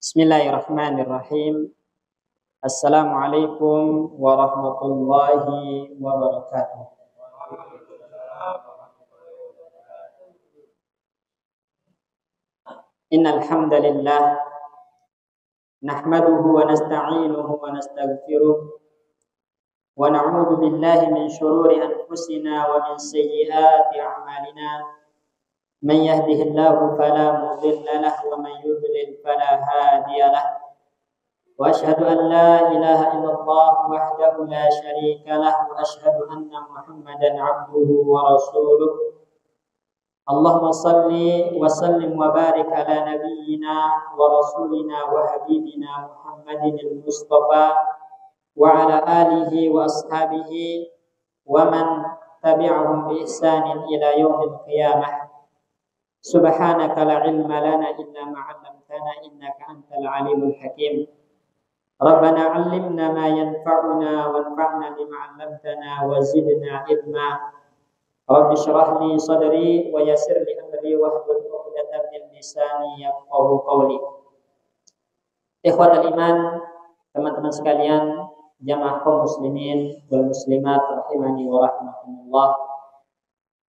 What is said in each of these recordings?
Bismillahirrahmanirrahim. Assalamualaikum warahmatullahi wabarakatuh. Innal hamdalillah nahmaduhu wa nasta'inuhu wa nastaghfiruh wa na'udzu billahi min shururi anfusina wa min sayyiati a'malina. Man yahdihillahu fala mudilla lahu wa man yudlil fala hadiya lahu. Wa asyhadu an la ilaha illallah wahdahu la syarika lahu wa asyhadu anna Muhammadan 'abduhu wa rasuluh. Allahumma salli wa sallim wa barik ala nabiyyina wa rasulina wa habibina Muhammadin al-Mustafa wa ala alihi wa ashabihi wa man tabi'ahum bi ihsanin ila yaumil qiyamah. Subhanaka la ilma lana illa ma 'allamtana innaka antal alimul hakim. Rabbana 'allimna ma yanfa'una wanfa'na bima 'allamtana wa zidna ilma. Rabbi shrah li sadri wa yassir li amri wahlul 'uqdatam min lisani yafqahu qawli. Ikhwatal iman, teman-teman sekalian, jamaah kaum muslimin wal muslimat rahimani wa rahimakumullah.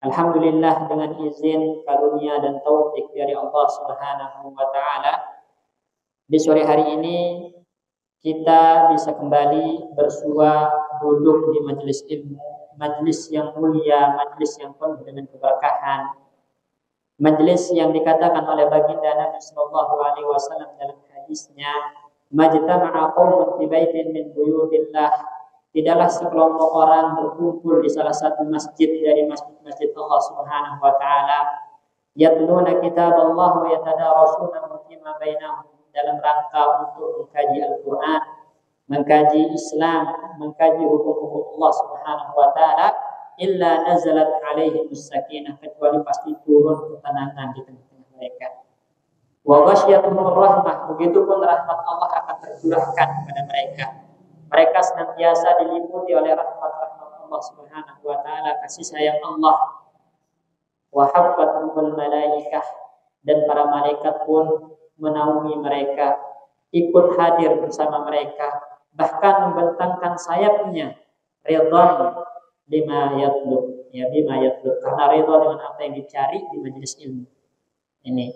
Alhamdulillah, dengan izin, karunia dan taufik dari Allah Subhanahu wa taala, di sore hari ini kita bisa kembali bersua duduk di majelis ilmu, majelis yang mulia, majelis yang penuh dengan keberkahan, majelis yang dikatakan oleh baginda Nabi sallallahu alaihi wasallam dalam hadisnya, majtama'a qaumun fi baitin min buyutillah. Tidaklah sekelompok orang berkumpul di salah satu masjid dari masjid-masjid Allah Subhanahu wa taala, yatluna kitaballah wa yatadarasunahu fima bainahum, dalam rangka untuk mengkaji Al-Qur'an, mengkaji Islam, mengkaji hukum-hukum Allah Subhanahu wa taala, illa nazalat alaihimus sakinah, kecuali pasti turun ketenangan di tengah-tengah mereka. Wa ghasyiyatuhumur rahmah, begitupun rahmat Allah akan tercurahkan kepada mereka. Mereka senantiasa diliputi oleh rahmat-rahmat Allah Subhanahu wa taala, kasih sayang Allah. Wa haffatuhumul malaikah, dan para malaikat pun menaungi mereka, ikut hadir bersama mereka, bahkan membentangkan sayapnya ridwan bima yatlub, bima yatlub, karena ridha dengan apa yang dicari di majelis ilmu ini.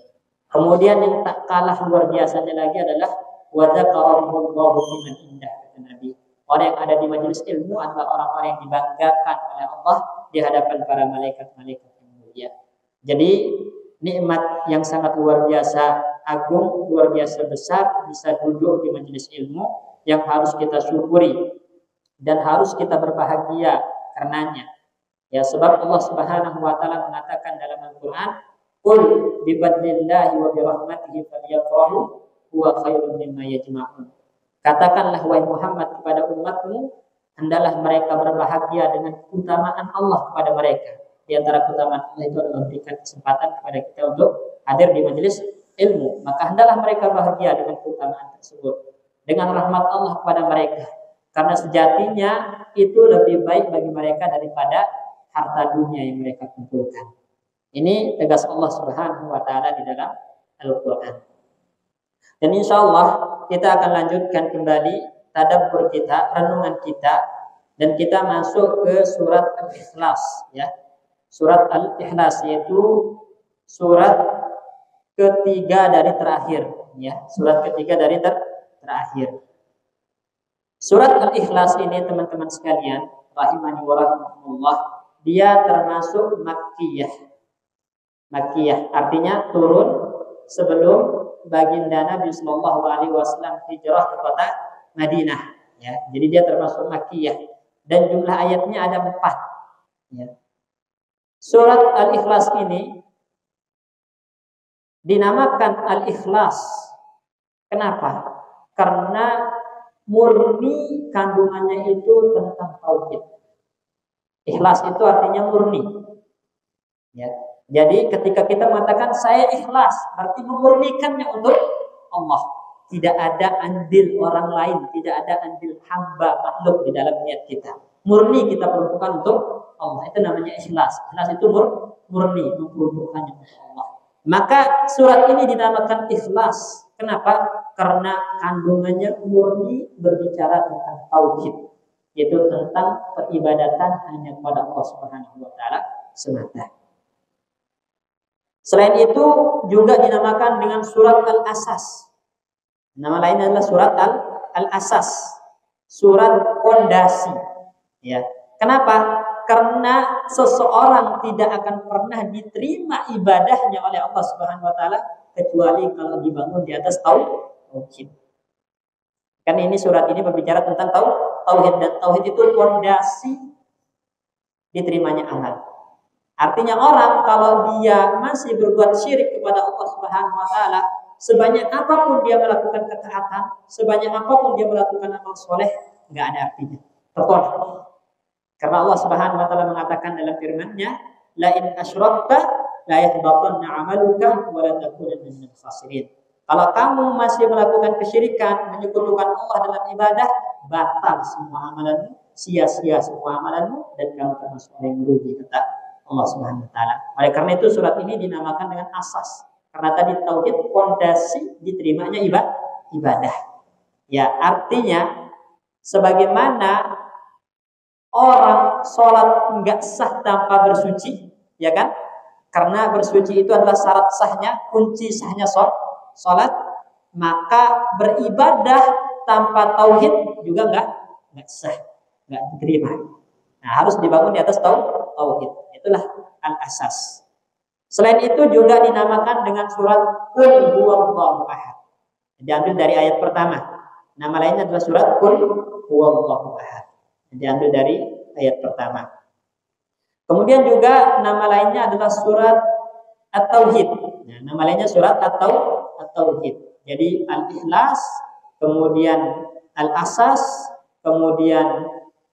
Kemudian yang tak kalah luar biasanya lagi adalah wa dzakarallahu fiman indah. Nabi. Orang yang ada di majelis ilmu adalah orang-orang yang dibanggakan oleh Allah di hadapan para malaikat-malaikat yang mulia. Jadi nikmat yang sangat luar biasa agung, luar biasa besar, bisa duduk di majelis ilmu yang harus kita syukuri dan harus kita berbahagia karenanya. Ya, sebab Allah Subhanahu wa taala mengatakan dalam Al-Qur'an, "Qul bi fadlillahi wa bi rahmatihi falyafrahu huwa khairun mimma yajma'un." Katakanlah wahai Muhammad kepada umatmu, hendaklah mereka berbahagia dengan keutamaan Allah kepada mereka. Di antara keutamaan Allah itu adalah memberikan kesempatan kepada kita untuk hadir di majelis ilmu. Maka hendaklah mereka bahagia dengan keutamaan tersebut, dengan rahmat Allah kepada mereka. Karena sejatinya itu lebih baik bagi mereka daripada harta dunia yang mereka kumpulkan. Ini tegas Allah Subhanahu wa taala di dalam Al-Qur'an. Dan insya Allah kita akan lanjutkan kembali tadabbur kita, renungan kita, dan kita masuk ke surat Al-Ikhlas, ya. Surat Al-Ikhlas yaitu surat ketiga dari terakhir, ya. Surat ketiga dari terakhir. Surat Al-Ikhlas ini, teman-teman sekalian, rahimani wa rahimakumullah, dia termasuk makkiyah. Makkiyah artinya turun sebelum baginda Nabi sallallahu alaihi wasallam hijrah ke kota Madinah, ya. Jadi dia termasuk makkiyah dan jumlah ayatnya ada 4, ya. Surat Al-Ikhlas ini dinamakan Al-Ikhlas. Kenapa? Karena murni kandungannya itu tentang tauhid. Ikhlas itu artinya murni, ya. Jadi ketika kita mengatakan saya ikhlas, berarti memurnikannya untuk Allah. Tidak ada andil orang lain, tidak ada andil hamba makhluk di dalam niat kita. Murni kita peruntukkan untuk Allah. Itu namanya ikhlas. Ikhlas itu murni, memperuntukkannya untuk Allah. Maka surat ini dinamakan Ikhlas Kenapa? Karena kandungannya murni berbicara tentang tauhid, yaitu tentang peribadatan hanya kepada Allah Subhanahu wa taala semata. Selain itu juga dinamakan dengan surat Al-Asas. Nama lain adalah surat Al-Asas, surat fondasi. Ya. Kenapa? Karena seseorang tidak akan pernah diterima ibadahnya oleh Allah Subhanahu wa taala kecuali kalau dibangun di atas tauhid. Kan ini surat ini berbicara tentang tauhid, dan tauhid itu fondasi diterimanya amal. Artinya orang kalau dia masih berbuat syirik kepada Allah Subhanahu wa taala, sebanyak apapun dia melakukan ketaatan, sebanyak apapun dia melakukan amal soleh, nggak ada artinya. Tertolak. Karena Allah Subhanahu wa taala mengatakan dalam firman-Nya, la in asyrakta la yahbatanna 'amaluka wa la takunanna minal khasirin. Kalau kamu masih melakukan kesyirikan, menyekutukan Allah dalam ibadah, batal semua amalanmu, sia-sia semua amalanmu, dan kamu termasuk orang yang merugi, kata Allah Subhanahu wa taala. Oleh karena itu surat ini dinamakan dengan asas. Karena tadi tauhid fondasi diterimanya ibadah. Ya, artinya sebagaimana orang sholat enggak sah tanpa bersuci, ya kan? Karena bersuci itu adalah syarat sahnya, kunci sahnya sholat, maka beribadah tanpa tauhid juga enggak sah, enggak diterima. Nah, harus dibangun di atas tauhid. Itulah al-asas. Selain itu juga dinamakan dengan surat Qul huwallahu ahad. Diambil dari ayat pertama. Nama lainnya adalah surat Qul huwallahu ahad. Diambil dari ayat pertama. Kemudian juga nama lainnya adalah surat At-Tauhid. Nah, nama lainnya surat At-Tauhid. Jadi Al-Ikhlas, kemudian Al-Asas, kemudian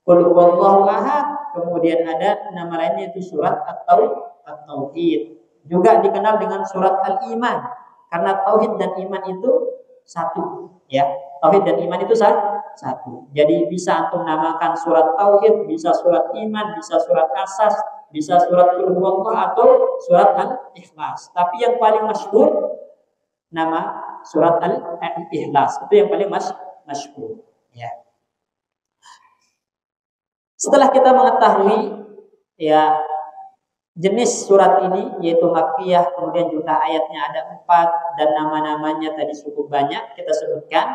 Qul huwallahu ahad, kemudian ada nama lainnya itu surat At-Tauhid. Juga dikenal dengan surat Al-Iman, karena tauhid dan iman itu satu, ya. Tauhid dan iman itu satu. Jadi bisa antum namakan surat tauhid, bisa surat iman, bisa surat asas, bisa surat Qul huwallahu atau surat Al-Ikhlas. Tapi yang paling masyhur nama surat Al-Ikhlas. Itu yang paling masyhur, ya. Setelah kita mengetahui ya jenis surat ini, yaitu Makkiyah, kemudian juga ayatnya ada 4 dan nama-namanya tadi cukup banyak kita sebutkan.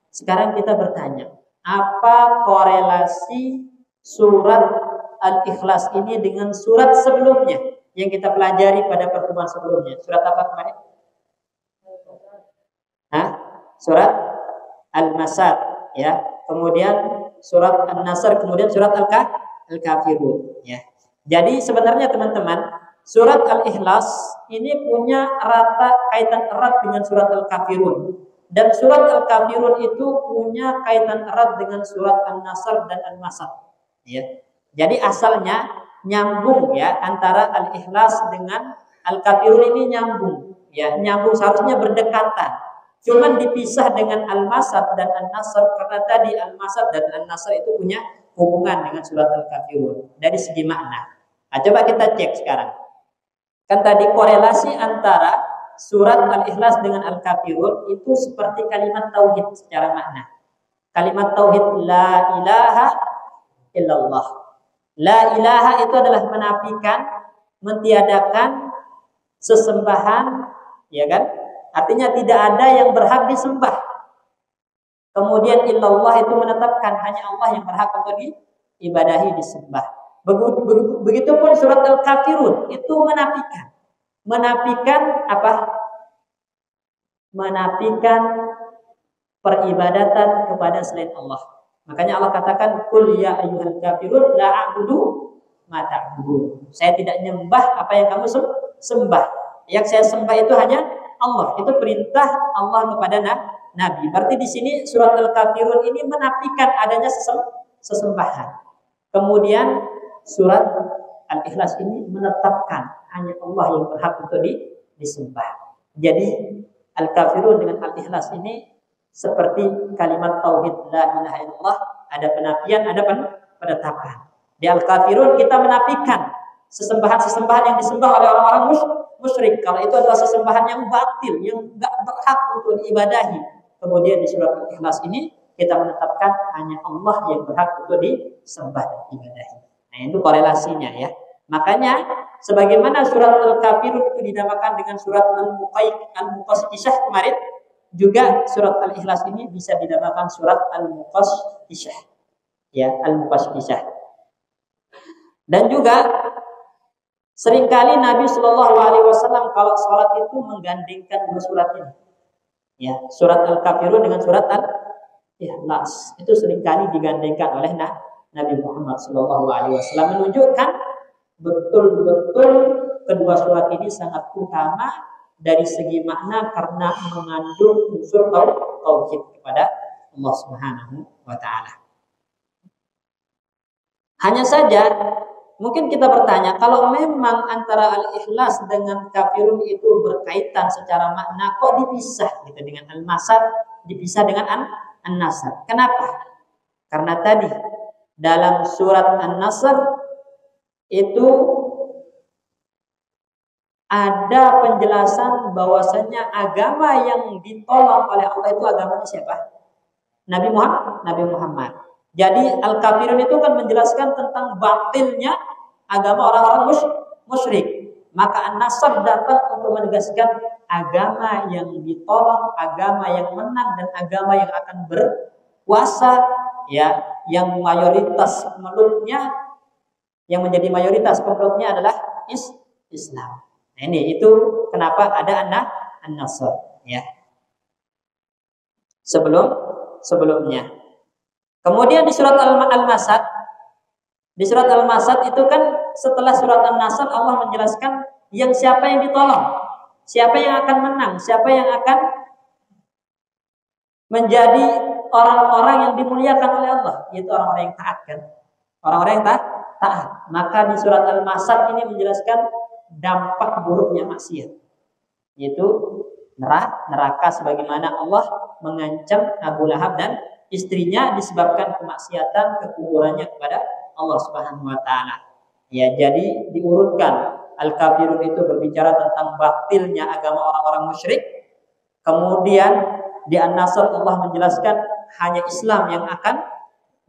Sekarang kita bertanya, apa korelasi surat Al-Ikhlas ini dengan surat sebelumnya yang kita pelajari pada pertemuan sebelumnya? Surat apa kemarin? Surat Al-Masad, ya. Kemudian surat An-Nasr, kemudian surat Al-Kafirun, ya. Jadi sebenarnya teman-teman, surat Al-Ikhlas ini punya kaitan erat dengan surat Al-Kafirun. Dan surat Al-Kafirun itu punya kaitan erat dengan surat An-Nasr dan Al-Masad. Ya. Jadi asalnya nyambung, ya, antara Al-Ikhlas dengan Al-Kafirun ini nyambung. Ya, nyambung, seharusnya berdekatan. Cuman dipisah dengan Al-Masad dan An-Nasr karena tadi Al-Masad dan An-Nasr itu punya hubungan dengan surat Al-Kafirun dari segi makna. Nah, coba kita cek sekarang. Kan tadi korelasi antara surat Al-Ikhlas dengan Al-Kafirun itu seperti kalimat tauhid secara makna. Kalimat tauhid la ilaha illallah. La ilaha itu adalah menafikan, mentiadakan sesembahan, ya kan? Artinya tidak ada yang berhak disembah. Kemudian illallah itu menetapkan hanya Allah yang berhak untuk diibadahi, disembah. Begitupun surat Al-Kafirun itu menafikan apa? Menafikan peribadatan kepada selain Allah. Makanya Allah katakan, "Qul ya ayyuhal kafirun la a'budu ma ta'budun." Saya tidak menyembah apa yang kamu sembah. Yang saya sembah itu hanya Allah. Itu perintah Allah kepada Nabi. Berarti di sini surat Al-Kafirun ini menafikan adanya sesembahan. Kemudian surat Al-Ikhlas ini menetapkan hanya Allah yang berhak untuk disembah. Jadi Al-Kafirun dengan Al-Ikhlas ini seperti kalimat tauhid la ilaha illallah, ada penafian, ada penetapan. Di Al-Kafirun kita menafikan sesembahan-sesembahan yang disembah oleh orang-orang musyrik. Kalau itu adalah sesembahan yang batil, yang enggak berhak untuk diibadahi. Kemudian di surat Al-Ikhlas ini kita menetapkan hanya Allah yang berhak untuk disembah dan diibadahi. Nah, itu korelasinya ya. Makanya sebagaimana surat Al-Kafirun itu dinamakan dengan surat Al-Muqassisah kemarin, juga surat Al-Ikhlas ini bisa dinamakan surat Al-Muqassisah. Ya, Al-Muqassisah. Dan juga seringkali Nabi Shallallahu Alaihi Wasallam kalau sholat itu menggandengkan dua surat ini. Ya, surat Al-Kafirun dengan surat Al-Ikhlas itu seringkali digandengkan oleh Nabi Muhammad Shallallahu Alaihi Wasallam, menunjukkan betul-betul kedua surat ini sangat utama dari segi makna karena mengandung unsur tauhid kepada Allah Subhanahu wa taala. Hanya saja mungkin kita bertanya, kalau memang antara Al-Ikhlas dengan Kafirun itu berkaitan secara makna, kok dipisah gitu dengan Al-Masad, dipisah dengan An-Nasr? Kenapa? Karena tadi dalam surat An-Nasr itu ada penjelasan bahwasanya agama yang ditolong oleh Allah itu agamanya siapa? Nabi Muhammad. Jadi Al-Kafirun itu kan menjelaskan tentang batilnya agama orang-orang musyrik. Maka An-Nasr datang untuk menegaskan agama yang ditolong, agama yang menang, dan agama yang akan berkuasa, ya, yang mayoritas pemeluknya, yang menjadi mayoritas pemeluknya adalah Islam. Nah, ini itu kenapa ada An-Nasr, ya. Sebelumnya. Kemudian di surat Al-Masad, itu kan setelah surat An-Nasr Allah menjelaskan yang siapa yang ditolong, siapa yang akan menang, siapa yang akan menjadi orang-orang yang dimuliakan oleh Allah, yaitu orang-orang yang taat kan. Orang-orang yang taat. Maka di surat Al-Masad ini menjelaskan dampak buruknya maksiat, yaitu neraka sebagaimana Allah mengancam Abu Lahab dan istrinya disebabkan kemaksiatan kekufurannya kepada Allah Subhanahu wa taala. Ya, jadi diurutkan Al-Kafirun itu berbicara tentang batilnya agama orang-orang musyrik. Kemudian di An-Nasr Allah menjelaskan hanya Islam yang akan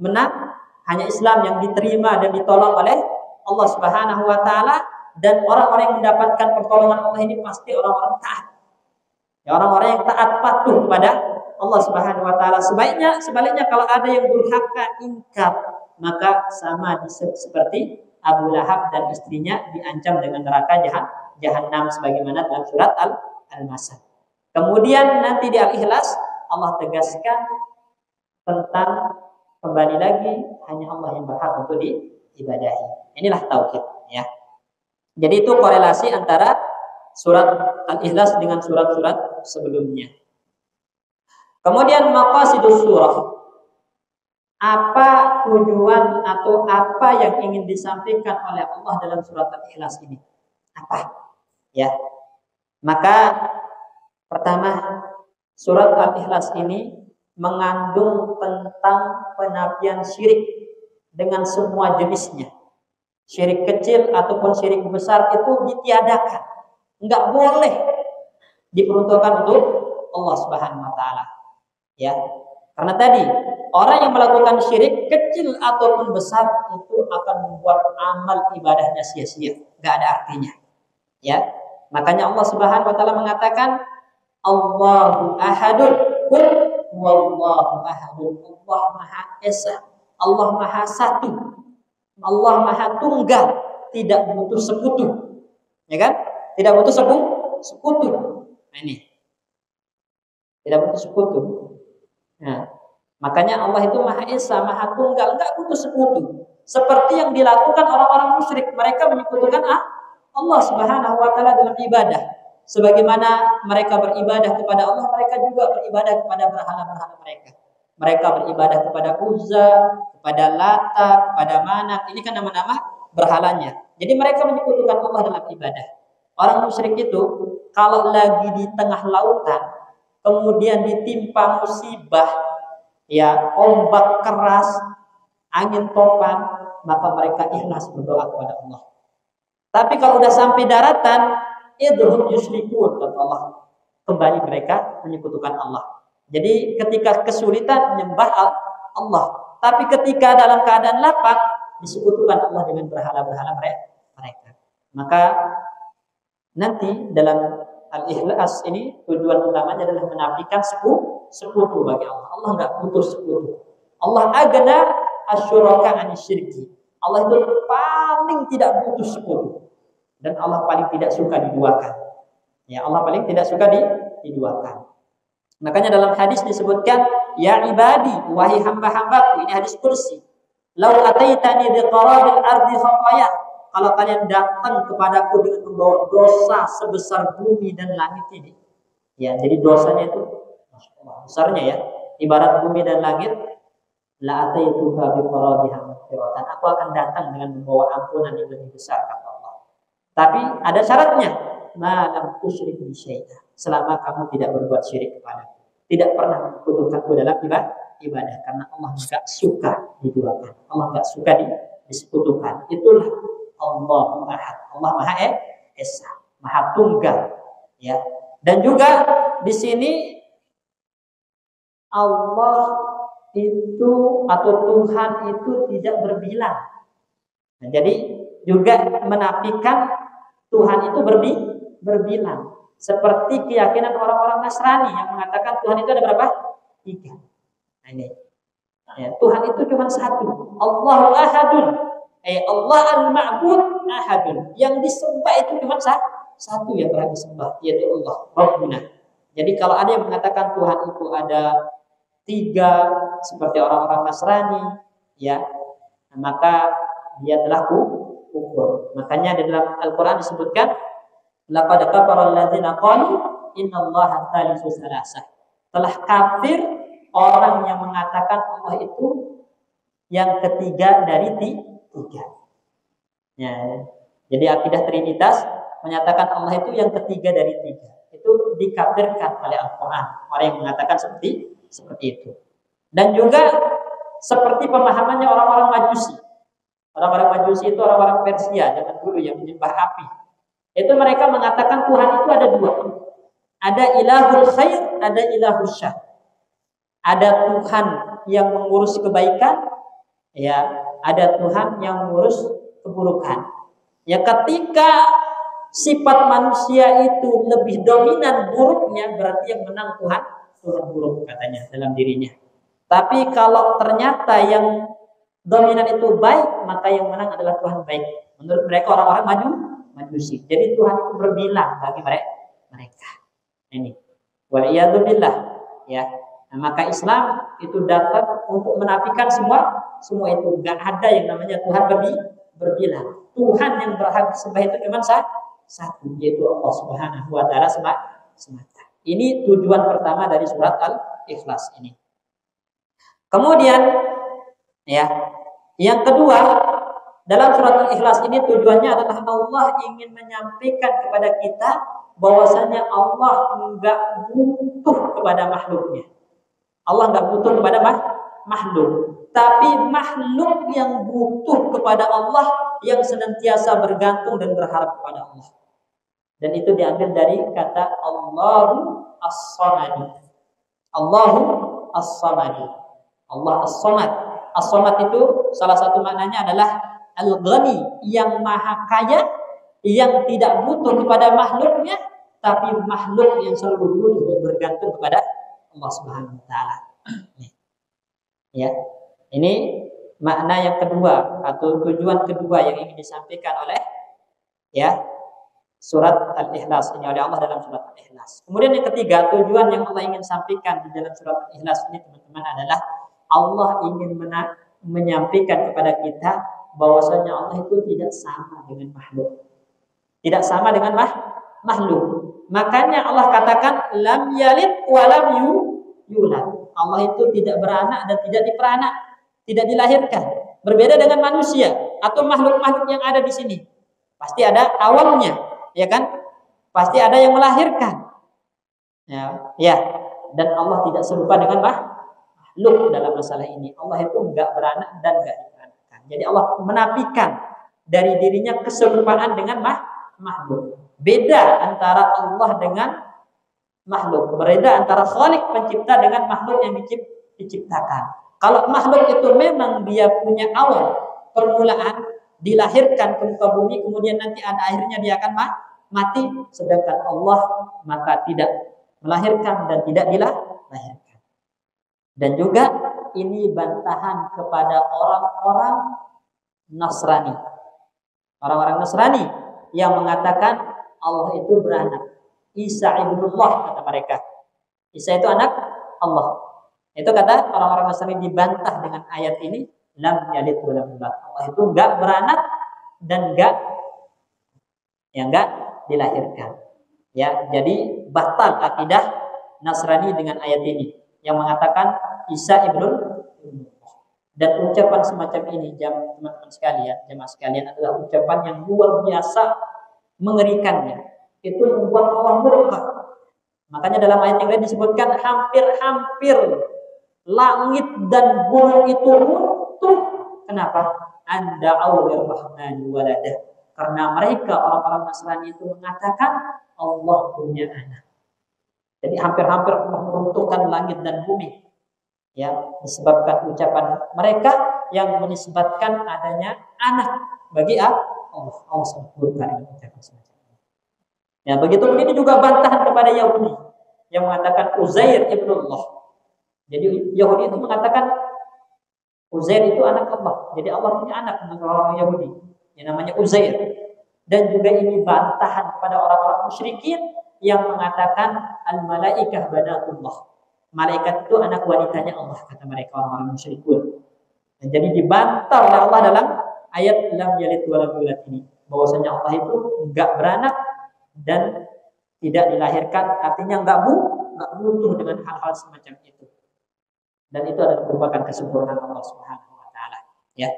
menang, hanya Islam yang diterima dan ditolong oleh Allah Subhanahu wa taala, dan orang-orang yang mendapatkan pertolongan Allah ini pasti orang-orang taat. Ya, orang-orang yang taat patuh kepada Allah Subhanahu wa taala. Sebaliknya kalau ada yang durhaka ingkar, maka sama seperti Abu Lahab dan istrinya diancam dengan neraka Jahannam sebagaimana dalam surat Al-Masad. Kemudian nanti di Al-Ikhlas Allah tegaskan tentang kembali lagi hanya Allah yang berhak untuk diibadahi. Inilah tauhid, ya. Jadi itu korelasi antara surat Al-Ikhlas dengan surat-surat sebelumnya. Kemudian maqasidus surah. Apa tujuan atau apa yang ingin disampaikan oleh Allah dalam surat Al-Ikhlas ini? Apa? Ya. Maka pertama, surat Al-Ikhlas ini mengandung tentang penafian syirik dengan semua jenisnya. Syirik kecil ataupun syirik besar itu ditiadakan. Enggak boleh diperuntukkan untuk Allah Subhanahu wa taala. Ya. Karena tadi orang yang melakukan syirik kecil ataupun besar itu akan membuat amal ibadahnya sia-sia, enggak ada artinya. Ya. Makanya Allah Subhanahu wa taala mengatakan Allahu ahadun qul wallahu ahadun. Allah Maha Esa, Allah Maha Satu, Allah Maha Tunggal, tidak butuh sekutu. Ya kan? Tidak butuh sekutu. Nah, ini. Tidak butuh sekutu. Nah, makanya Allah itu Maha Esa, Maha Tunggal, enggak butuh sekutu. Seperti yang dilakukan orang-orang musyrik, mereka menyekutukan Allah Subhanahu wa taala dalam ibadah. Sebagaimana mereka beribadah kepada Allah, mereka juga beribadah kepada berhala-berhala mereka. Mereka beribadah kepada Uzza, kepada Lata, kepada Manat. Ini kan nama-nama berhalanya. Jadi mereka menyekutukan Allah dalam ibadah. Orang musyrik itu kalau lagi di tengah lautan, kemudian ditimpa musibah, ya, ombak keras, angin topan, maka mereka ikhlas berdoa kepada Allah. Tapi kalau udah sampai daratan, idhum yusyrikun, kata Allah, kembali mereka menyekutukan Allah. Jadi ketika kesulitan menyembah Allah, tapi ketika dalam keadaan lapang disekutukan Allah dengan berhala-berhala mereka. Maka nanti dalam Al-Ikhlas ini tujuan utamanya adalah menafikan sekutu bagi Allah. Allah enggak butuh sekutu. Allah agna asyuraka anisyirki. Allah itu paling tidak butuh sekutu. Dan Allah paling tidak suka diduakan. Ya, Allah paling tidak suka diduakan. Makanya dalam hadis disebutkan, ya ibadi, wahai hamba-hambaku, ini hadis kursi. Lau ataitani biqarabil ardi khataya. Kalau kalian datang kepadaku dengan membawa dosa sebesar bumi dan langit ini. Ya, jadi dosanya itu besarnya ya. Ibarat bumi dan langit, la ataituha biqarabiha maghfiratan. Aku akan datang dengan membawa ampunan yang lebih besar, kata Allah. Tapi ada syaratnya, ma lam tusyrik bi syai'a. Selama kamu tidak berbuat syirik kepadaku, tidak pernah menyekutukanku dalam ibadah, karena Allah enggak suka diduakan, Allah enggak suka disekutukan. Itulah Allah Ahad, Allah Maha Esa, Maha Tunggal, ya. Dan juga di sini Allah itu atau Tuhan itu tidak berbilang. Nah, jadi juga menafikan Tuhan itu berbilang. Seperti keyakinan orang-orang Nasrani yang mengatakan Tuhan itu ada berapa? 3. Nah, ini. Ya, Tuhan itu cuma satu. Allahu Ahadun. Allah al-ma'bud ahadun. Yang disembah itu cuma satu yang berhak disembah, yaitu Allah, Rabbuna. Jadi kalau ada yang mengatakan Tuhan itu ada 3 seperti orang-orang Nasrani, ya, maka dia telah kufur. Makanya di dalam Al-Qur'an disebutkan laqad kafara alladziina qalu innallaha tsalitsu tsalatsah. Telah kafir orang yang mengatakan Allah itu yang ketiga dari 3. Ya. Jadi akidah Trinitas menyatakan Allah itu yang ketiga dari 3. Itu dikafirkan oleh Al-Qur'an. Orang yang mengatakan seperti itu. Dan juga seperti pemahamannya orang-orang Majusi. Orang-orang Majusi itu orang-orang Persia zaman dulu yang menyembah api. Itu mereka mengatakan Tuhan itu ada 2. Ada ilahul khair, ada ilahul syar. Ada Tuhan yang mengurus kebaikan, ya, ada Tuhan yang mengurus keburukan. Ya, ketika sifat manusia itu lebih dominan buruknya, berarti yang menang Tuhan buruk katanya dalam dirinya. Tapi kalau ternyata yang dominan itu baik, maka yang menang adalah Tuhan baik. Menurut mereka orang-orang Majusi. Jadi Tuhan itu berbilang bagi mereka. Ini. Waliyadzubillah, ya. Nah, maka Islam itu datang untuk menafikan semua itu. Enggak ada yang namanya Tuhan berbilang. Tuhan yang berhak disembah itu cuma satu, yaitu Allah Subhanahu wa taala semata. Ini tujuan pertama dari surat Al-Ikhlas ini. Kemudian, ya, yang kedua, dalam surat Al-Ikhlas ini tujuannya adalah Allah ingin menyampaikan kepada kita bahwasanya Allah enggak butuh kepada makhluknya. Allah enggak butuh kepada makhluk, tapi makhluk yang butuh kepada Allah, yang senantiasa bergantung dan berharap kepada Allah. Dan itu diambil dari kata Allahu As-Samad. Allahu As-Samad. Allah As-Samad. As-Samad itu salah satu maknanya adalah Al-Ghani, yang maha kaya, yang tidak butuh kepada makhluknya, tapi makhluk yang selalu butuh dan bergantung kepada Allah Subhanahu wa taala. Ya. Ini makna yang kedua atau tujuan kedua yang ingin disampaikan oleh, ya, surat Al-Ikhlas ini oleh Allah dalam surat Al-Ikhlas. Kemudian yang ketiga, tujuan yang Allah ingin sampaikan di dalam surat Al-Ikhlas ini, teman-teman, adalah Allah ingin menyampaikan kepada kita bahwasanya Allah itu tidak sama dengan makhluk. Tidak sama dengan makhluk. Makanya Allah katakan lam yalid wa lam yulad. Allah itu tidak beranak dan tidak diperanak, tidak dilahirkan. Berbeda dengan manusia atau makhluk-makhluk yang ada di sini. Pasti ada awalnya, ya kan? Pasti ada yang melahirkan. Ya. Dan Allah tidak serupa dengan makhluk dalam masalah ini. Allah itu enggak beranak dan enggak diperanakkan. Jadi Allah menafikan dari dirinya keserupaan dengan makhluk. Beda antara Allah dengan makhluk. Beda antara Khalik pencipta dengan makhluk yang diciptakan. Kalau makhluk itu memang dia punya awal, permulaan, dilahirkan ke muka bumi, kemudian nanti ada akhirnya dia akan mati. Sedangkan Allah maka tidak melahirkan dan tidak dilahirkan. Dan juga ini bantahan kepada orang-orang Nasrani. Orang-orang Nasrani yang mengatakan Allah itu beranak. Isa ibnullah kata mereka. Isa itu anak Allah. Itu kata orang-orang Nasrani, dibantah dengan ayat ini, lam yalid wa lam yulad. Allah itu enggak beranak dan enggak dilahirkan. Ya, jadi batal akidah Nasrani dengan ayat ini yang mengatakan Isa ibnullah. Dan ucapan semacam ini, teman-teman sekalian, jemaah sekalian, adalah ucapan yang luar biasa mengerikannya. Itu membuat Allah murka. Makanya dalam ayat yang lain disebutkan hampir-hampir langit dan gunung itu runtuh. Kenapa? Anda awlir rahmani waladah. Karena mereka orang-orang Nasrani itu mengatakan Allah punya anak. Jadi hampir-hampir Allah meruntuhkan langit dan bumi. Ya, disebabkan ucapan mereka yang menisbatkan adanya anak bagi Allah. Allah sempurna dengan ucapan semacam ini. Ya, begitu ini juga bantahan kepada Yahudi yang mengatakan Uzair ibnullah. Jadi Yahudi itu mengatakan Uzair itu anak Allah. Jadi Allah punya anak, orang-orang Yahudi yang namanya Uzair. Dan juga ini bantahan kepada orang-orang musyrikin yang mengatakan al-malaikah banatullah. Malaikat itu anak wanitanya Allah, kata mereka orang-orang musyrikun. Dan jadi dibantah oleh Allah dalam ayat lam yalid wa lam yulad ini, bahwasanya Allah itu enggak beranak dan tidak dilahirkan, artinya enggak butuh dengan hal-hal semacam itu. Dan itu adalah merupakan kesempurnaan Allah Subhanahu wa taala, ya.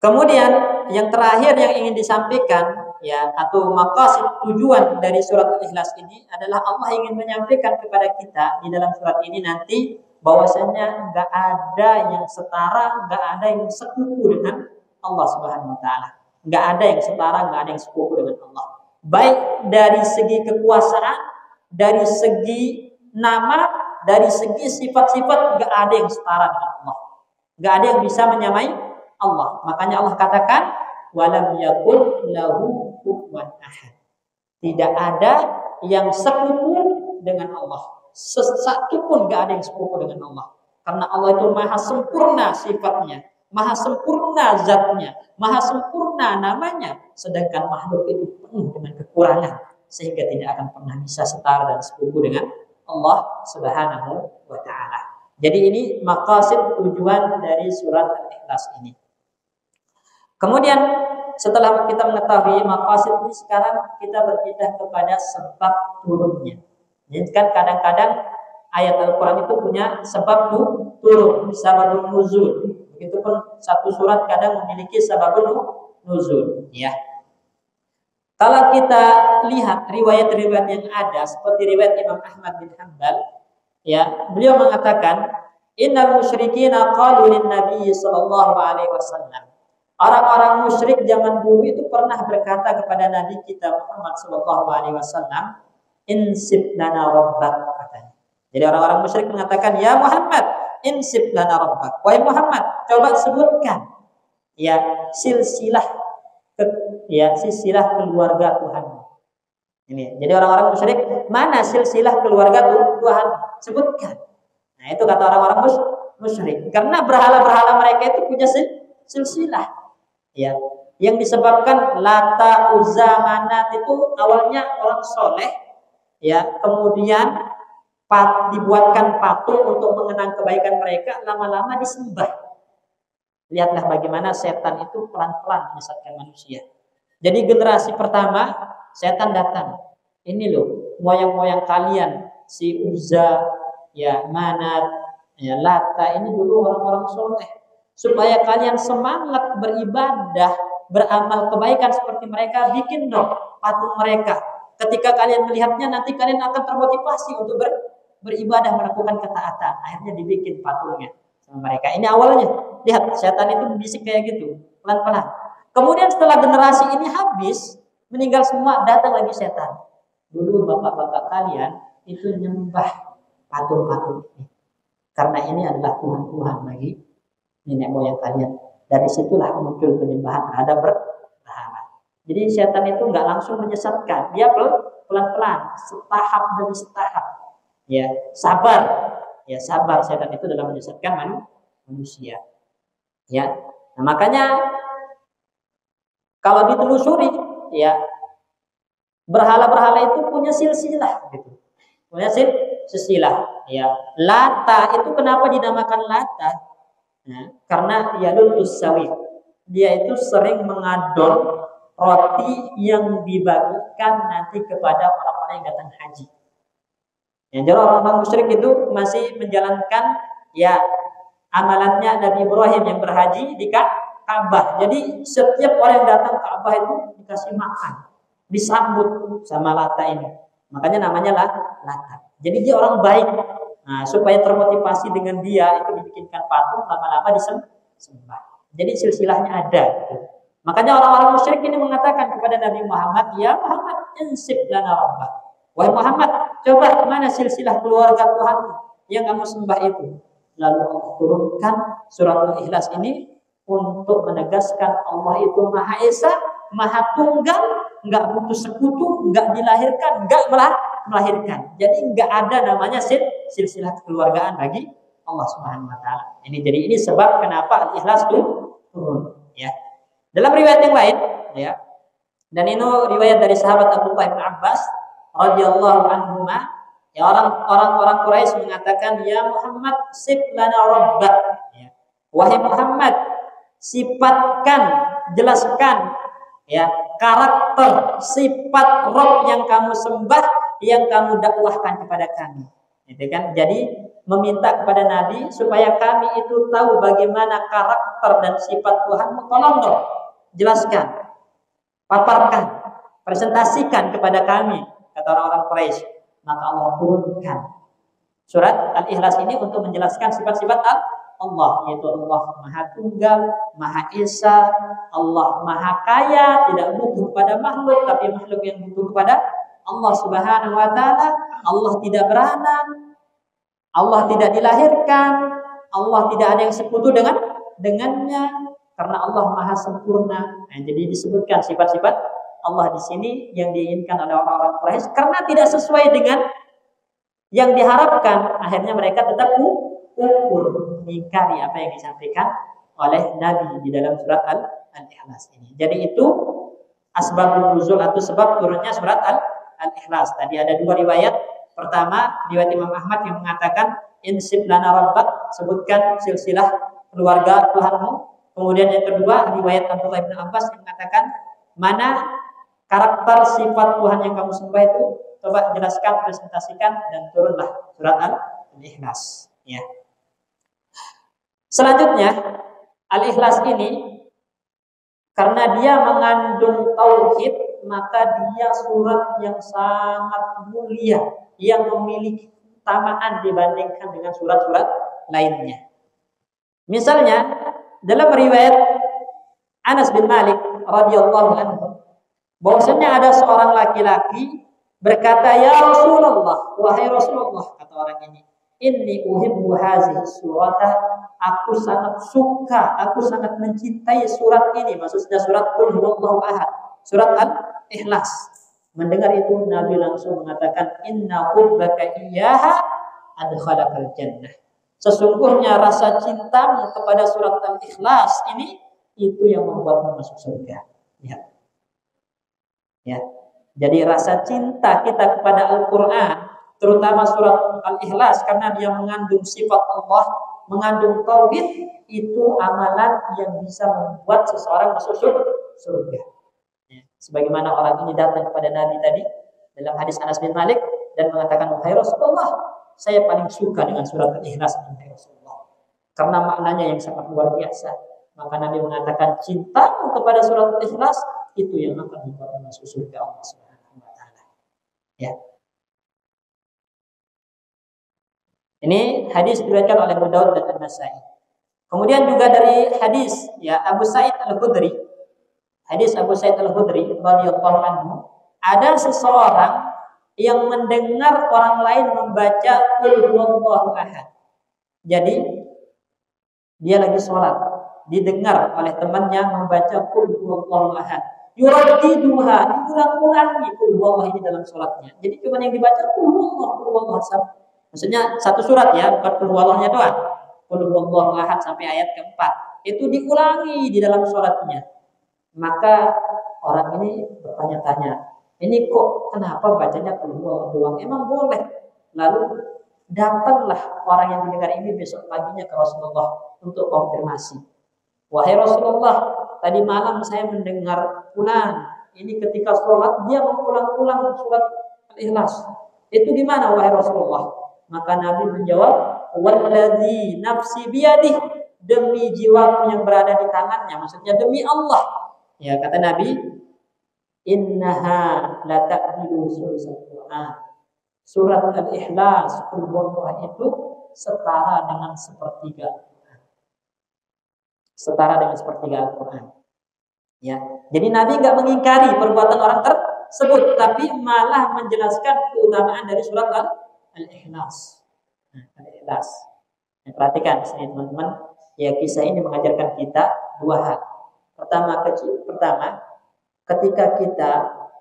Kemudian yang terakhir yang ingin disampaikan, ya, atau maqasid tujuan dari surat Al-Ikhlas ini adalah Allah ingin menyampaikan kepada kita di dalam surat ini nanti bahwasanya enggak ada yang setara, enggak ada yang sekutu dengan Allah Subhanahu wa taala. Enggak ada yang setara, enggak ada yang sekutu dengan Allah. Baik dari segi kekuasaan, dari segi nama, dari segi sifat-sifat, enggak ada yang setara dengan Allah. Enggak ada yang bisa menyamai Allah. Makanya Allah katakan walam yakul lahu kufuwan ahad. Tidak ada yang sekutu dengan Allah. Sesatu pun enggak ada yang sekutu dengan Allah. Karena Allah itu maha sempurna sifatnya, maha sempurna zatnya, maha sempurna namanya. Sedangkan makhluk itu penuh dengan kekurangan, sehingga tidak akan pernah bisa setara dan sekutu dengan Allah Subhanahu wa ta'ala. Jadi ini maqasid tujuan dari surat Al-Ikhlas ini. Kemudian setelah kita mengetahui maqasid ini, sekarang kita berpindah kepada sebab turunnya. Jadi kan kadang-kadang ayat Al-Quran itu punya sebab turun, sababun nuzul. Begitupun satu surat kadang memiliki sababun nuzul, ya. Kalau kita lihat riwayat-riwayat yang ada, seperti riwayat Imam Ahmad bin Hanbal, ya, beliau mengatakan, innal musyrikina qalu lin nabiy sallallahu alaihi wasallam. Orang-orang musyrik zaman dulu itu pernah berkata kepada Nabi kita Muhammad sallallahu alaihi wasallam, insib lana rabbak, katanya. Jadi orang-orang musyrik mengatakan, ya Muhammad, insib lana rabbak. Wahai Muhammad, coba sebutkan ya silsilah keluarga Tuhan. Ini. Jadi orang-orang musyrik, mana silsilah keluarga Tuhan? Sebutkan. Nah, itu kata orang-orang musyrik. Karena berhala-berhala mereka itu punya silsilah. Ya, yang disebabkan Lata, Uzza, Manat itu awalnya orang soleh, ya, kemudian dibuatkan patung untuk mengenang kebaikan mereka, lama-lama disembah. Lihatlah bagaimana setan itu pelan-pelan menyesatkan manusia. Jadi generasi pertama setan datang, ini loh moyang-moyang kalian, si Uzza, ya, Manat, ya, Lata, ini dulu orang-orang soleh. Supaya kalian semangat beribadah, beramal kebaikan seperti mereka, bikin dong patung mereka. Ketika kalian melihatnya, nanti kalian akan termotivasi untuk beribadah, melakukan ketaatan. Akhirnya dibikin patungnya sama mereka. Ini awalnya. Lihat, setan itu bisik kayak gitu, pelan-pelan. Kemudian setelah generasi ini habis, meninggal semua, datang lagi setan. Dulu bapak-bapak kalian itu nyembah patung-patung ini. Karena ini adalah Tuhan-Tuhan bagi nenek moyang kalian. Dari situlah muncul penyembahan terhadap berhala. Jadi setan itu nggak langsung menyesatkan, dia pelan-pelan, setahap demi setahap. Ya, sabar. Ya, sabar setan itu dalam menyesatkan manusia. Ya. Nah, makanya kalau ditelusuri, ya, berhala-berhala itu punya silsilah gitu. Punya silsilah, ya. Lata itu kenapa dinamakan Lata? Nah, karena ya lulus sawi. Dia itu sering mengadon roti yang dibagikan nanti kepada orang-orang yang datang haji. Ya, jadi orang-orang musyrik itu masih menjalankan ya amalannya Nabi Ibrahim yang berhaji di Ka'bah. Jadi setiap orang yang datang ke Ka'bah itu dikasih makan, disambut sama Lata ini. Makanya namanya Lata. Jadi dia orang baik. Nah, supaya termotivasi dengan dia itu dibikinkan patung, lama-lama disembah. Jadi silsilahnya ada. Gitu. Makanya orang-orang musyrik ini mengatakan kepada Nabi Muhammad, ya Muhammad, insib lana rabbah. Wahai Muhammad, coba mana silsilah keluarga Tuhan yang kamu sembah itu. Lalu Allah turunkan surat Al-Ikhlas ini untuk menegaskan Allah itu Maha Esa, Maha Tunggal, nggak butuh sekutu, nggak dilahirkan, nggak melahirkan. Jadi nggak ada namanya silsilah kekeluargaan bagi Allah Subhanahu Wa Taala. Ini sebab kenapa Al-Ikhlas itu turun. Ya. Dalam riwayat yang lain, ya, dan ini riwayat dari sahabat Abdullah bin Abbas radhiyallahu anhuma, ya, orang-orang Quraisy mengatakan, ya Muhammad, sif lana rabbak. Ya. Wahai Muhammad, sifatkan, jelaskan ya karakter sifat Rabb yang kamu sembah, yang kamu dakwahkan kepada kami. Gitu kan? Jadi meminta kepada Nabi supaya kami itu tahu bagaimana karakter dan sifat Tuhan. Tolong dong, jelaskan, paparkan, presentasikan kepada kami, kata orang-orang Quraisy. Maka Allah turunkan surat Al-Ikhlas ini untuk menjelaskan sifat-sifat Allah, yaitu Allah Maha Tunggal, Maha Esa, Allah Maha Kaya, tidak butuh kepada makhluk, tapi makhluk yang butuh kepada Allah Subhanahu Wa Taala. Allah tidak beranak, Allah tidak dilahirkan, Allah tidak ada yang sekutu dengannya, karena Allah Maha Sempurna. Nah, jadi disebutkan sifat-sifat Allah di sini yang diinginkan oleh orang-orang Quraisy karena tidak sesuai dengan yang diharapkan. Akhirnya mereka tetap mengingkari apa yang disampaikan oleh Nabi di dalam surat Al-Ikhlas ini. Jadi itu asbabun nuzul atau sebab turunnya surat Al-Ikhlas. Tadi ada dua riwayat. Pertama, riwayat Imam Ahmad yang mengatakan insib lana rabbak, sebutkan silsilah keluarga Tuhanmu. Kemudian yang kedua, riwayat Abdullah bin Abbas yang mengatakan mana karakter sifat Tuhan yang kamu sembah itu, coba jelaskan, presentasikan, dan turunlah surat Al-Ikhlas. Ya. Selanjutnya, Al-Ikhlas ini karena dia mengandung tauhid, maka dia surat yang sangat mulia, yang memiliki keutamaan dibandingkan dengan surat-surat lainnya. Misalnya, dalam riwayat Anas bin Malik radhiyallahu anhu, bahwasanya ada seorang laki-laki berkata, ya Rasulullah, wahai Rasulullah, kata orang ini, inni uhibbu hazihi surata, aku sangat suka, aku sangat mencintai surat ini, maksudnya surat Qul huwallahu ahad, surat Al-Ikhlas. Mendengar itu Nabi langsung mengatakan, inna hubbaka iyyaha adkhalakal jannah. Sesungguhnya rasa cintamu kepada surat Al-Ikhlas ini itu yang membuatmu masuk surga. Ya. Ya. Jadi rasa cinta kita kepada Al-Qur'an, terutama surat Al-Ikhlas, karena dia mengandung sifat Allah, mengandung tauhid, itu amalan yang bisa membuat seseorang masuk surga. Ya. Sebagaimana orang ini datang kepada Nabi tadi dalam hadis Anas bin Malik dan mengatakan, wahai Rasulullah, saya paling suka dengan surat Al-Ikhlas ini, Rasulullah, karena maknanya yang sangat luar biasa. Maka Nabi mengatakan, cintamu kepada surat Al-Ikhlas itu yang akan membuat masuk surga Allah Subhanahu Wa Taala. Ya. Ini hadis diriwayatkan oleh Abu Daud dan An-Nasa'i. Kemudian juga dari hadis ya Abu Sa'id Al-Khudri Hadis Abu Sa'id Al-Khudri radhiyallahu anhu, ada seseorang yang mendengar orang lain membaca Qul huwallahu ahad. Jadi dia lagi sholat, didengar oleh temannya membaca Qul huwallahu ahad. Yuraddiduha, diulang-ulangi Qul huwallahu ini dalam sholatnya. Jadi cuma yang dibaca Qul huwallahu ahad. Maksudnya satu surat ya, bukan Qul huwallahnya doang. Qul huwallahu ahad sampai ayat keempat. Itu diulangi di dalam sholatnya. Maka orang ini bertanya-tanya, ini kok kenapa bacanya Qul huwallahu doang? Emang boleh? Lalu datanglah orang yang mendengar ini besok paginya ke Rasulullah untuk konfirmasi. Wahai Rasulullah, tadi malam saya mendengar fulan ini ketika sholat dia mengulang-ulang surat Al-Ikhlas. Itu gimana wahai Rasulullah? Maka Nabi menjawab, walladzi nafsi biyadih, demi jiwaku yang berada di tangannya, maksudnya demi Allah. Ya, kata Nabi, innaha la ta'dilu sulusal Quran. Surat Al-Ikhlas Qul huwallahu itu setara dengan sepertiga Al-Quran. Setara dengan sepertiga Al-Quran. Ya, jadi Nabi enggak mengingkari perbuatan orang tersebut, tapi malah menjelaskan keutamaan dari surat Al-Ikhlas. Al-Ikhlas. Nah, perhatikan sini teman-teman, ya kisah ini mengajarkan kita dua hal. Pertama, ketika kita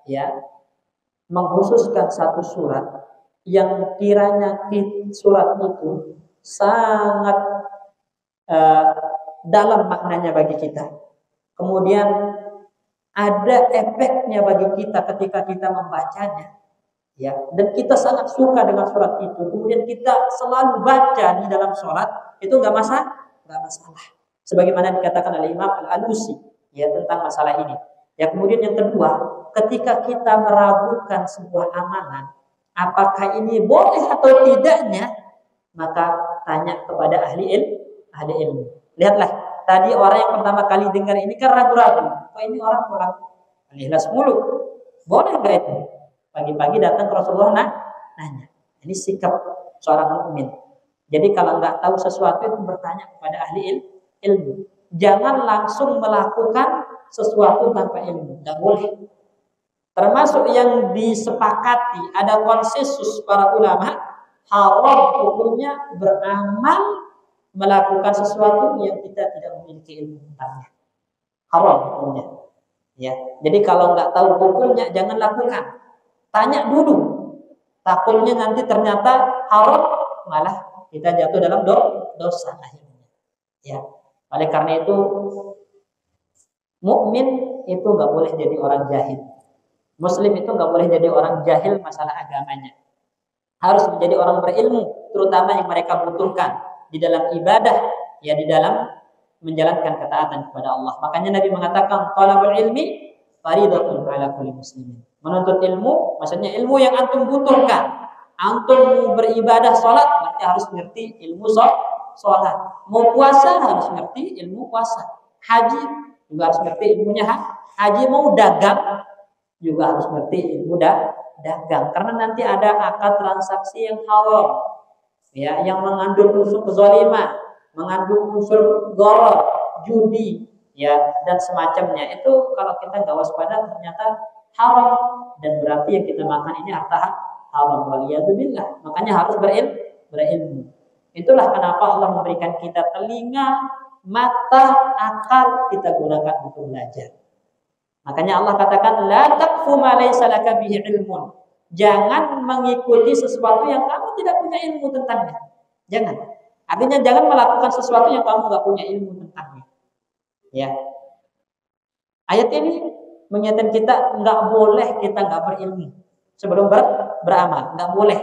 ya mengkhususkan satu surat yang kiranya surat itu sangat dalam maknanya bagi kita, kemudian ada efeknya bagi kita ketika kita membacanya, ya, dan kita sangat suka dengan surat itu, kemudian kita selalu baca di dalam sholat, itu nggak masalah. Sebagaimana dikatakan oleh Imam Al-Alusi ya tentang masalah ini. Ya, kemudian yang kedua, ketika kita meragukan sebuah amalan, apakah ini boleh atau tidaknya, maka tanya kepada ahli ilmu. Lihatlah, tadi orang yang pertama kali dengar ini kan ragu-ragu. Kok ini orang pulang Al-Ikhlas mulu? Boleh nggak itu? Pagi-pagi datang ke Rasulullah nanya. Ini sikap seorang mukmin. Jadi kalau nggak tahu sesuatu itu bertanya kepada ahli ilmu. Jangan langsung melakukan sesuatu tanpa ilmu. Nggak boleh. Termasuk yang disepakati, ada konsensus para ulama, haram hukumnya beramal melakukan sesuatu yang kita tidak memiliki ilmu tentangnya. Haram hukumnya. Ya. Jadi kalau nggak tahu hukumnya jangan lakukan. Tanya dulu. Takutnya nanti ternyata haram, malah kita jatuh dalam dosa akhirnya. Ya. Oleh karena itu mukmin itu nggak boleh jadi orang jahil. Muslim itu nggak boleh jadi orang jahil masalah agamanya. Harus menjadi orang berilmu, terutama yang mereka butuhkan di dalam ibadah, ya di dalam menjalankan ketaatan kepada Allah. Makanya Nabi mengatakan talabul ilmi faridatun ala kulli muslimin. Menuntut ilmu, maksudnya ilmu yang antum butuhkan. Antum beribadah sholat berarti harus ngerti ilmu sholat. Mau puasa harus ngerti ilmu puasa. Haji juga harus ngerti ilmunya haji. Mau dagang juga harus ngerti ilmu dagang. Karena nanti ada akad transaksi yang haram, ya, yang mengandung unsur kezaliman, mengandung unsur gharar, judi, ya, dan semacamnya. Itu kalau kita nggak waspada ternyata haram, dan berarti yang kita makan ini harta haram. Waliyadzubillah. Makanya harus berilmu. Itulah kenapa Allah memberikan kita telinga, mata, akal, kita gunakan untuk belajar. Makanya Allah katakan la taqfu ma laysa laka bihi ilmun. Jangan mengikuti sesuatu yang kamu tidak punya ilmu tentangnya. Jangan. Artinya jangan melakukan sesuatu yang kamu nggak punya ilmu tentangnya. Ya. Ayat ini mengingatkan kita nggak boleh kita nggak berilmu sebelum beramal, nggak boleh.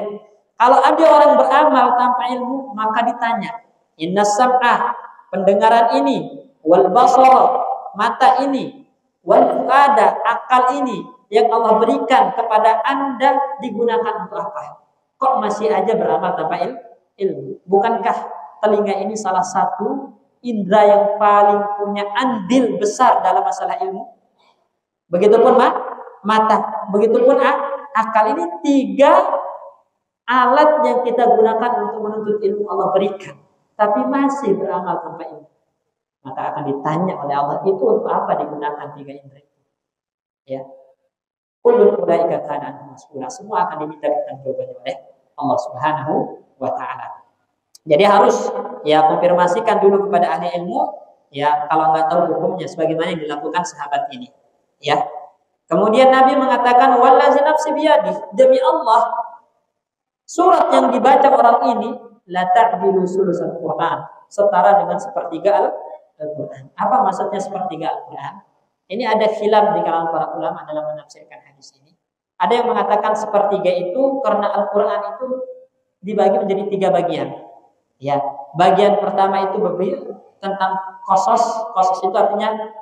Kalau ada orang beramal tanpa ilmu, maka ditanya, inna sam'ah, pendengaran ini, wal basara, mata ini, wal fuada, akal ini, yang Allah berikan kepada Anda digunakan untuk apa? Kok masih aja beramal tanpa ilmu? Bukankah telinga ini salah satu indera yang paling punya andil besar dalam masalah ilmu? Begitupun mata, begitupun akal. Ini 3 alat yang kita gunakan untuk menuntut ilmu Allah berikan, tapi masih beramal tanpa ilmu. Maka akan ditanya oleh Allah, itu untuk apa digunakan 3 indera? Ya. Kullu ulaika kana anhu mas'ula. Semua akan diminta jawabannya oleh Allah Subhanahu wa taala. Jadi harus ya konfirmasikan dulu kepada ahli ilmu ya kalau nggak tahu hukumnya sebagaimana yang dilakukan sahabat ini. Ya. Kemudian Nabi mengatakan wallazi nafsi biyadihi, demi Allah surat yang dibaca orang ini la ta'dilu sulusul Quran, setara dengan sepertiga Al-Quran. Apa maksudnya sepertiga Al-Quran? Ini ada khilaf di kalangan para ulama dalam menafsirkan hadis ini. Ada yang mengatakan sepertiga itu karena Al-Quran itu dibagi menjadi 3 bagian. Ya, bagian pertama itu tentang qasas. Qasas itu artinya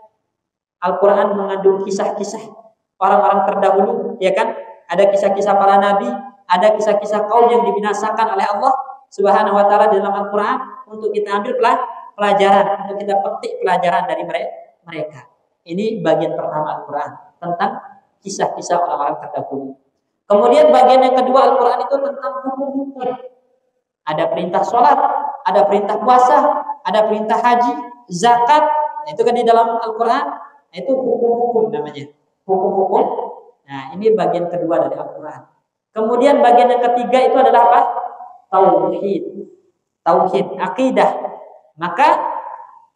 Al-Quran mengandung kisah-kisah orang-orang terdahulu, ya kan? Ada kisah-kisah para nabi, ada kisah-kisah kaum yang dibinasakan oleh Allah Subhanahu wa taala dalam Al-Quran untuk kita ambil pelajaran, untuk kita petik pelajaran dari mereka. Ini bagian pertama Al-Quran tentang kisah-kisah orang-orang terdahulu. Kemudian bagian yang kedua Al-Quran itu tentang hukum-hukum. Ada perintah sholat, ada perintah puasa, ada perintah haji, zakat. Itu kan di dalam Al-Quran. Itu hukum-hukum namanya. Hukum-hukum. Nah, ini bagian kedua dari Al-Quran. Kemudian bagian yang ketiga itu adalah apa? Tauhid. Tauhid, akidah. Maka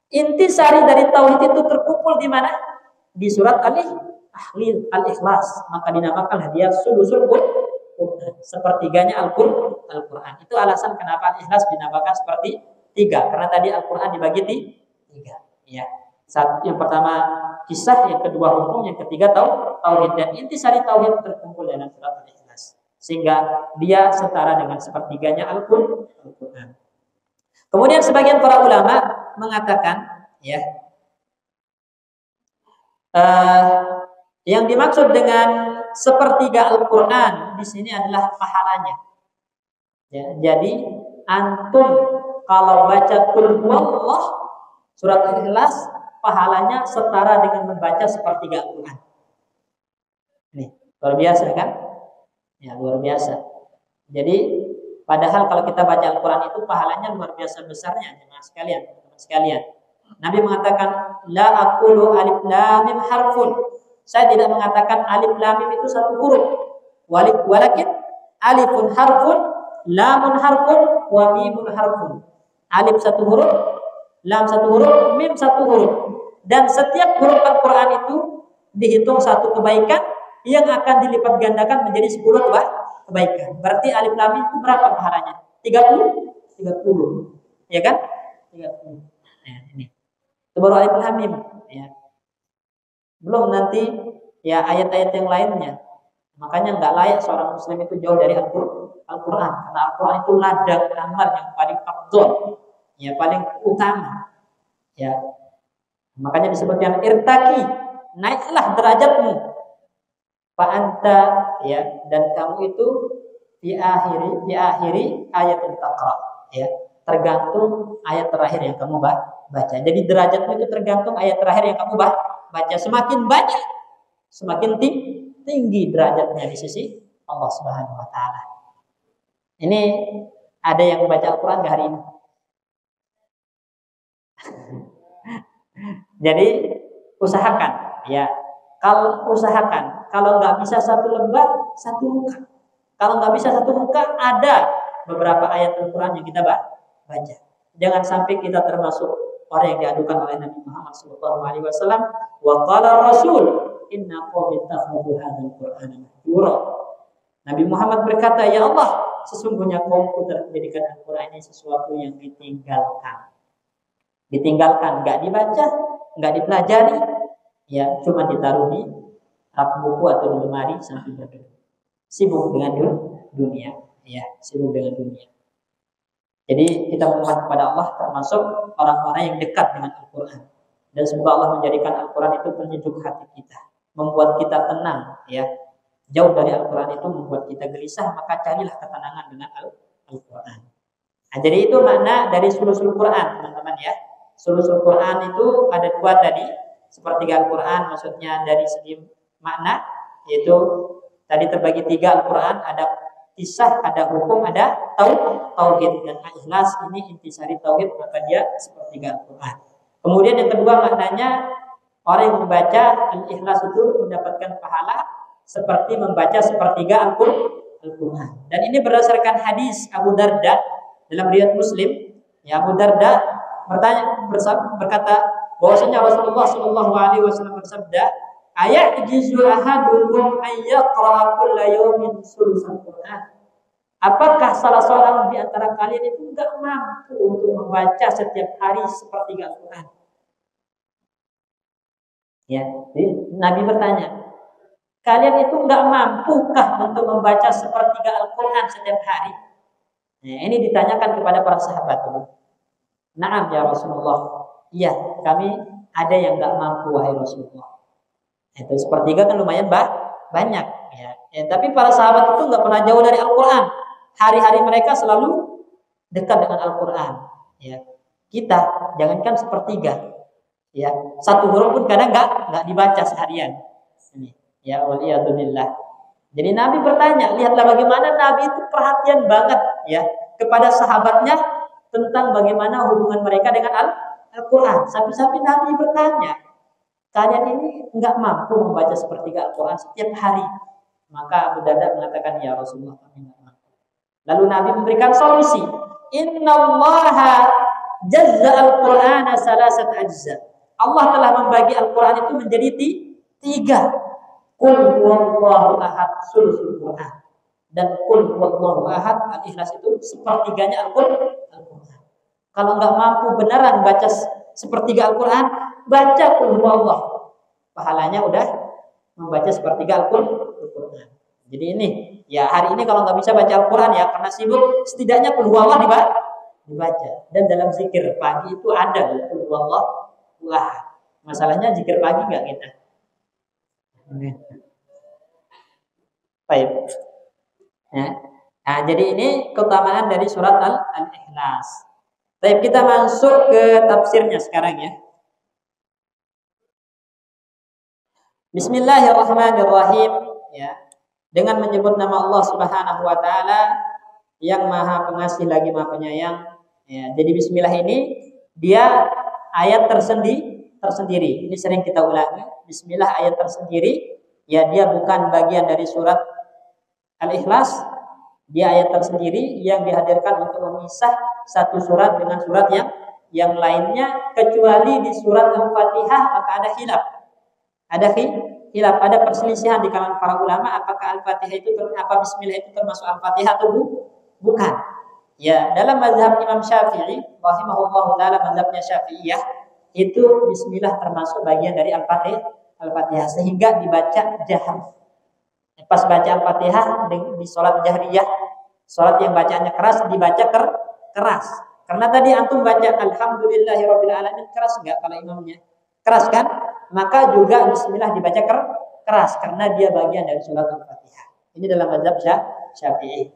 intisari dari tauhid itu terkumpul di mana? Di surat Al-Ikhlas. Maka dinamakanlah dia sulusul Quran, sepertiganya Al-Quran. Itu alasan kenapa Al-Ikhlas dinamakan seperti 3. Karena tadi Al-Quran dibagi 3. Ya. Yang pertama kisah, yang kedua hukum, yang ketiga tauhid. Dan intisari tauhid terkumpul dalam surat Al-Ikhlas. Sehingga dia setara dengan sepertiganya Al-Quran. Kemudian sebagian para ulama mengatakan, ya, yang dimaksud dengan sepertiga Al-Quran di sini adalah pahalanya. Ya, jadi antum kalau baca Qul Huwallah surat Al-Ikhlas, pahalanya setara dengan membaca sepertiga Al-Quran. Ini luar biasa kan? Ya, luar biasa. Jadi padahal kalau kita baca Al-Quran itu pahalanya luar biasa besarnya, teman sekalian. Nabi mengatakan la aqulu alif lam mim harfun. Saya tidak mengatakan alif lam mim itu satu huruf. Walakin alifun harfun, lamun harfun, wa mimun harfun. Alif satu huruf, lam satu huruf, mim satu huruf. Dan setiap huruf Al-Quran itu dihitung satu kebaikan yang akan dilipat gandakan menjadi 10 kebaikan. Berarti alif lam mim itu berapa pahalanya? 30. Ya kan? 30. Nah, ini. Itu baru alif lam mim, ya. Belum nanti ya ayat-ayat yang lainnya. Makanya enggak layak seorang muslim itu jauh dari Al-Quran. Karena Al-Quran itu ladang amal yang paling afdal, ya paling utama. Ya. Makanya disebutkan irtaki, naiklah derajatmu. Fa anta, ya, dan kamu itu di akhiri ayat yang taqra, ya. Tergantung ayat terakhir yang kamu baca. Jadi derajatmu itu tergantung ayat terakhir yang kamu baca. Semakin banyak, semakin tinggi derajatnya di sisi Allah Subhanahu wa taala. Ini ada yang membaca Al-Quran nggak hari ini? Jadi usahakan, ya. Kalau nggak bisa satu lembar, satu muka. Kalau nggak bisa satu muka, ada beberapa ayat Al-Quran yang kita baca. Jangan sampai kita termasuk orang yang diadukan oleh Nabi Muhammad SAW. Wa qala Rasul, inna qawmi takhudhu hadzal Qur'ana mahjura. Nabi Muhammad berkata, ya Allah, sesungguhnya kaumku telah menjadikan Al-Quran ini sesuatu yang ditinggalkan, nggak dibaca, nggak dipelajari, ya cuma ditaruh di rak buku atau di lemari sampai berdua. Sibuk dengan dunia, ya sibuk dengan dunia. Jadi kita memohon kepada Allah termasuk orang-orang yang dekat dengan Al-Quran. Dan semoga Allah menjadikan Al-Quran itu penyejuk hati kita, membuat kita tenang, ya. Jauh dari Al-Quran itu membuat kita gelisah, maka carilah ketenangan dengan Al-Quran. Nah, jadi itu makna dari sulusul Quran, teman-teman, ya. Sulusul Quran itu ada 2 tadi, sepertiga Al-Quran, maksudnya dari segi makna, yaitu tadi terbagi 3 Al-Quran, ada kisah, ada hukum, ada tauhid. Dan Al-Ikhlas ini intisari tauhid, maka dia sepertiga Al-Quran. Kemudian yang kedua maknanya Orang yang membaca Al-Ikhlas itu mendapatkan pahala seperti membaca sepertiga Al-Quran. Dan ini berdasarkan hadis Abu Darda dalam riwayat Muslim. Ya, Abu Darda berkata bahwasanya Rasulullah Shallallahu Alaihi Wasallam bersabda, "Ayajizu ahadukum an yaqra'a kulla yawmin sulusan Quran." Apakah salah seorang di antara kalian itu enggak mampu untuk membaca setiap hari sepertiga Al-Quran? Ya, jadi Nabi bertanya, kalian itu enggak mampukah untuk membaca sepertiga Al-Quran setiap hari? Nah, ini ditanyakan kepada para sahabat. Naam ya Rasulullah. Iya, kami ada yang enggak mampu wahai Rasulullah. Itu sepertiga kan lumayan banyak. Ya, tapi para sahabat itu enggak pernah jauh dari Al-Quran. Hari-hari mereka selalu dekat dengan Al-Quran. Ya, kita jangankan sepertiga. Ya, satu huruf pun kadang enggak dibaca seharian. Ini. Ya, waliyadzubillah. Jadi Nabi bertanya, lihatlah bagaimana Nabi itu perhatian banget ya kepada sahabatnya tentang bagaimana hubungan mereka dengan Al-Quran. Sampai-sampai Nabi bertanya, kalian ini enggak mampu membaca sepertiga Al-Quran setiap hari? Maka Abu Darda mengatakan, ya Rasulullah, kami enggak mampu. Lalu Nabi memberikan solusi. Innallaha jazza al-Qur'ana salasat ajza. Allah telah membagi Al-Quran itu menjadi tiga. Qul huwallahu ahad sulusul Quran. Dan qul huwallahu ahad Al-Ikhlas itu sepertiganya Al-Quran. Kalau enggak mampu beneran baca sepertiga Al-Quran, baca qul huwallahu. Pahalanya udah membaca sepertiga Al-Quran. Jadi ini, ya hari ini kalau nggak bisa baca Al-Quran ya karena sibuk, setidaknya qul huwallahu dibaca. Dan dalam zikir pagi itu ada qul huwallahu ahad. Masalahnya zikir pagi nggak kita. Baik. Ya. Nah, jadi ini keutamaan dari surat Al-Ikhlas. Baik, kita masuk ke tafsirnya sekarang ya. Bismillahirrahmanirrahim. Ya. Dengan menyebut nama Allah Subhanahu wa taala yang Maha Pengasih lagi Maha Penyayang. Ya, jadi bismillah ini dia ayat tersendiri. Ini sering kita ulangi. Bismillah ayat tersendiri. Ya, dia bukan bagian dari surat Al-Ikhlas. Dia ayat tersendiri yang dihadirkan untuk memisah satu surat dengan surat yang lainnya, kecuali di surat Al-Fatihah maka ada khilaf. Ada perselisihan di kalangan para ulama apakah Al-Fatihah itu apa bismillah itu termasuk Al-Fatihah atau bukan. Ya, dalam mazhab Imam Syafi'i rahimahullahu taala, mazhabnya Syafi'iyah, itu bismillah termasuk bagian dari Al-Fatihah sehingga dibaca jahar. Pas baca Al-Fatihah di salat jahriyah, salat yang bacaannya keras dibaca keras. Karena tadi antum baca alhamdulillahirabbil alamin keras enggak kalau imamnya? Keras kan? Maka juga bismillah dibaca keras karena dia bagian dari surat Al-Fatihah. Ini dalam mazhab Syafi'i.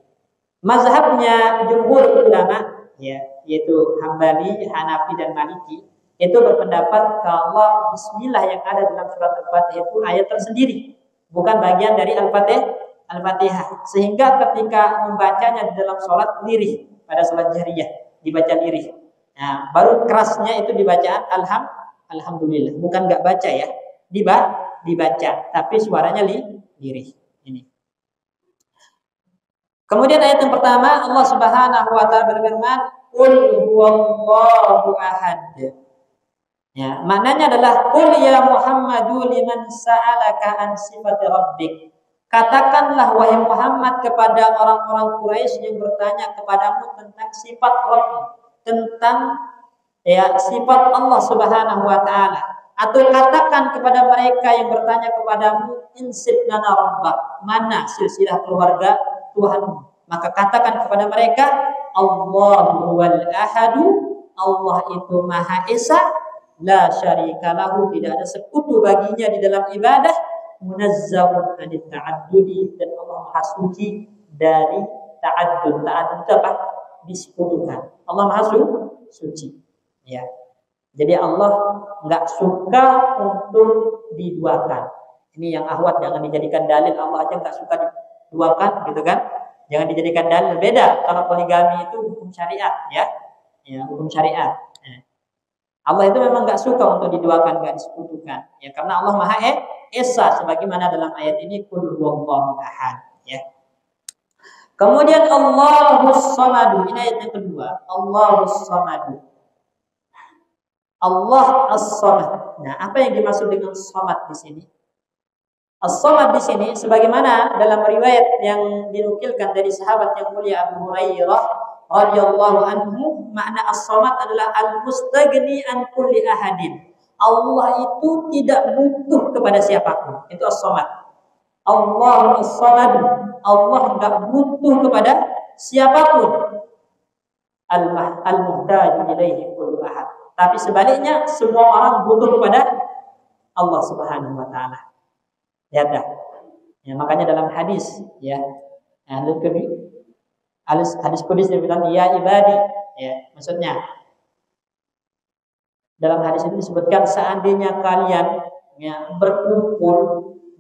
Mazhabnya jumhur ulama ya, yaitu Hambali, Hanafi dan Maliki, itu berpendapat kalau bismillah yang ada dalam surat Al-Fatihah itu ayat tersendiri, bukan bagian dari Al-Fatihah. Sehingga ketika membacanya di dalam salat lirih, pada salat jahriyah dibaca lirih. Nah, baru kerasnya itu dibaca alhamdulillah, bukan enggak baca ya, dibaca, tapi suaranya lirih. Ini. Kemudian ayat yang pertama Allah Subhanahu wa taala berfirman, "Qul huwallahu ahad." Ya, maknanya adalah qul ya Muhammadu liman sa'alaka an sifati rabbik. Katakanlah wahai Muhammad kepada orang-orang Quraisy yang bertanya kepadamu tentang sifat Rabb, tentang ya sifat Allah Subhanahu wa taala, atau katakan kepada mereka yang bertanya kepadamu insib lana rabbak, mana silsilah keluarga Tuhanmu. Maka katakan kepada mereka Allahu wal ahadu, Allah itu Maha Esa, la syarika lahu, tidak ada sekutu baginya di dalam ibadah, munazzahun anit ta'addudi, dan Allah Maha suci dari ta'addud. Ta'addud itu apa? Disekutukan. Allah Maha suci. Ya. Jadi Allah enggak suka untuk diduakan. Ini yang ahwat, jangan dijadikan dalil. Allah aja enggak suka diduakan, gitu kan? Jangan dijadikan dalil. Beda kalau poligami itu hukum syariat, ya. Ya, hukum syariat. Allah itu memang nggak suka untuk diduakan, nggak disekutukan. Ya, karena Allah Maha Esa, sebagaimana dalam ayat ini, Qul huwallahu ahad. Ya. Kemudian Allahus Samadu. Ini ayat yang kedua. Allahus Samadu. Allah As-Samad. Nah, apa yang dimaksud dengan Samad di sini? As-Samad di sini, sebagaimana dalam riwayat yang dinukilkan dari sahabat yang mulia Abu Hurairah radhiyallahu anhu, makna As-Samad adalah al-mustaghni an kulli ahadin. Allah itu tidak butuh kepada siapapun. Itu As-Samad. Allah As-Samad. Allah enggak butuh kepada siapapun. Al-muhtaju ilaihi kullu ahad. Tapi sebaliknya, semua orang butuh kepada Allah Subhanahu wa taala. Ya dah. Ya, makanya dalam hadis, ya, hadis qudsi dibilang ya ibadi, ya, maksudnya dalam hadis ini disebutkan, seandainya kalian, ya, berkumpul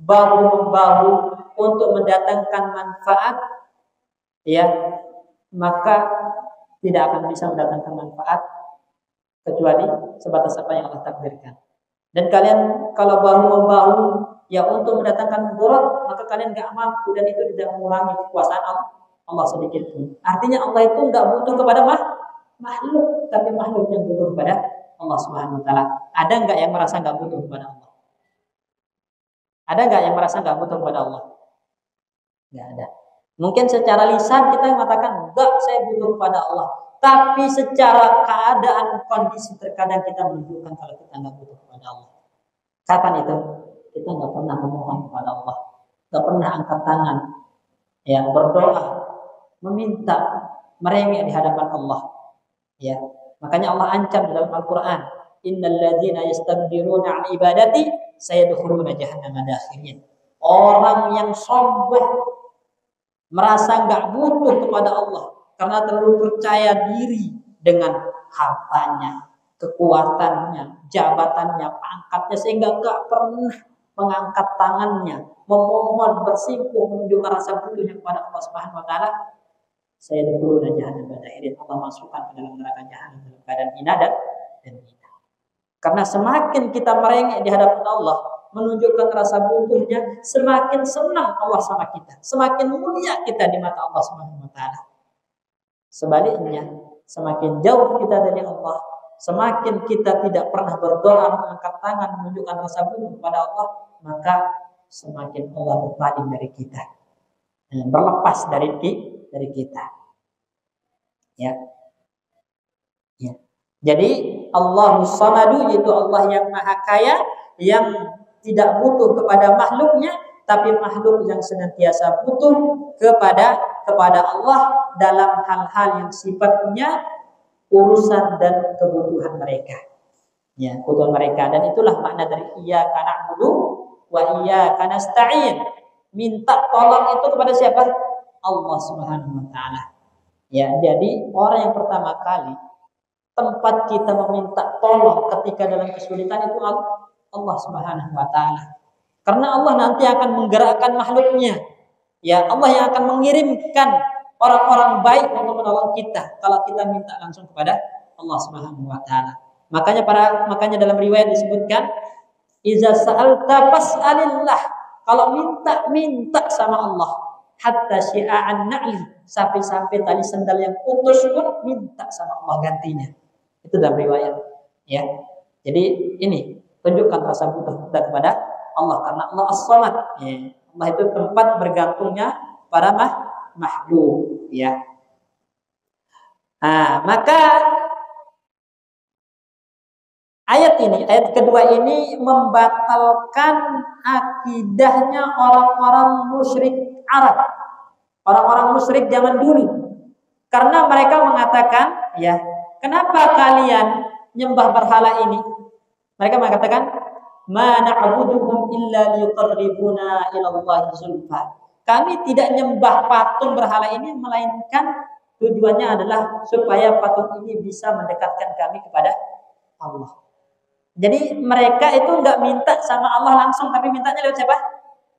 bahu membahu untuk mendatangkan manfaat, ya, maka tidak akan bisa mendatangkan manfaat kecuali sebatas apa yang Allah takdirkan. Dan kalian kalau bahu membahu, ya, untuk mendatangkan mudarat, maka kalian nggak mampu, dan itu tidak mengurangi kekuasaan Allah sedikit pun. Artinya Allah itu nggak butuh kepada makhluk, tapi makhluk yang butuh kepada Allah Subhanahu wa taala. Ada nggak yang merasa nggak butuh kepada Allah? Ada nggak yang merasa nggak butuh kepada Allah? Nggak ada. Mungkin secara lisan kita mengatakan, enggak, saya butuh kepada Allah. Tapi secara keadaan kondisi terkadang kita menunjukkan kalau kita nggak butuh kepada Allah. Kapan itu? Kita nggak pernah memohon kepada Allah, nggak pernah angkat tangan, ya, berdoa, meminta, merengek di hadapan Allah. Ya, makanya Allah ancam dalam Al-Quran, Innal ladzina yastakbiruna an ibadati sayadkhuluna jahannama dakhirin. Orang yang sombong, merasa nggak butuh kepada Allah karena terlalu percaya diri dengan hartanya, kekuatannya, jabatannya, pangkatnya, sehingga nggak pernah mengangkat tangannya, memohon, bersimpuh, menunjukkan rasa butuhnya kepada Allah Subhanahu wa taala. Saya dahulu jahannam dakhirin. Allah masukkan ke dalam neraka jahanam dalam keadaan hina dan hina. Karena semakin kita merengek di hadapan Allah, menunjukkan rasa butuhnya, semakin senang Allah sama kita, semakin mulia kita di mata Allah Subhanahu wa taala. Sebaliknya, semakin jauh kita dari Allah, semakin kita tidak pernah berdoa, mengangkat tangan, menunjukkan rasa butuh kepada Allah, maka semakin Allah berpaling dari kita, berlepas dari kita. Ya. Ya. Jadi Allahus Samadu, yaitu Allah yang Maha Kaya, yang tidak butuh kepada makhluknya, tapi makhluk yang senantiasa butuh kepada Allah dalam hal-hal yang sifatnya urusan dan kebutuhan mereka. Ya, kebutuhan mereka. Dan itulah makna dari iyyaka na'budu wa iyyaka nasta'in. Minta tolong itu kepada siapa? Allah Subhanahu wa taala. Ya, jadi orang yang pertama kali tempat kita meminta tolong ketika dalam kesulitan itu Allah Subhanahu wa taala. Karena Allah nanti akan menggerakkan makhluknya. Ya, Allah yang akan mengirimkan orang-orang baik untuk menolong kita kalau kita minta langsung kepada Allah Subhanahu wa taala. Makanya dalam riwayat disebutkan, iza sa'alta fas'alillah. Kalau minta sama Allah. Hatta syi'a'an na'li, sampai tali sandal yang putus pun minta sama Allah gantinya. Itu dalam riwayat. Ya. Jadi ini tunjukkan rasa butuh kita kepada Allah, karena Allah As-Samad. Ya. Allah itu tempat bergantungnya para makhluk. Ya. Nah, maka ayat kedua ini membatalkan akidahnya orang-orang musyrik Arab, orang-orang musyrik zaman dulu. Karena mereka mengatakan, ya, kenapa kalian nyembah berhala ini? Mereka mengatakan, ma na'buduhum illa liqarribuna ila Allah zulfa. Kami tidak nyembah patung berhala ini, melainkan tujuannya adalah supaya patung ini bisa mendekatkan kami kepada Allah. Jadi mereka itu enggak minta sama Allah langsung, tapi mintanya lewat siapa?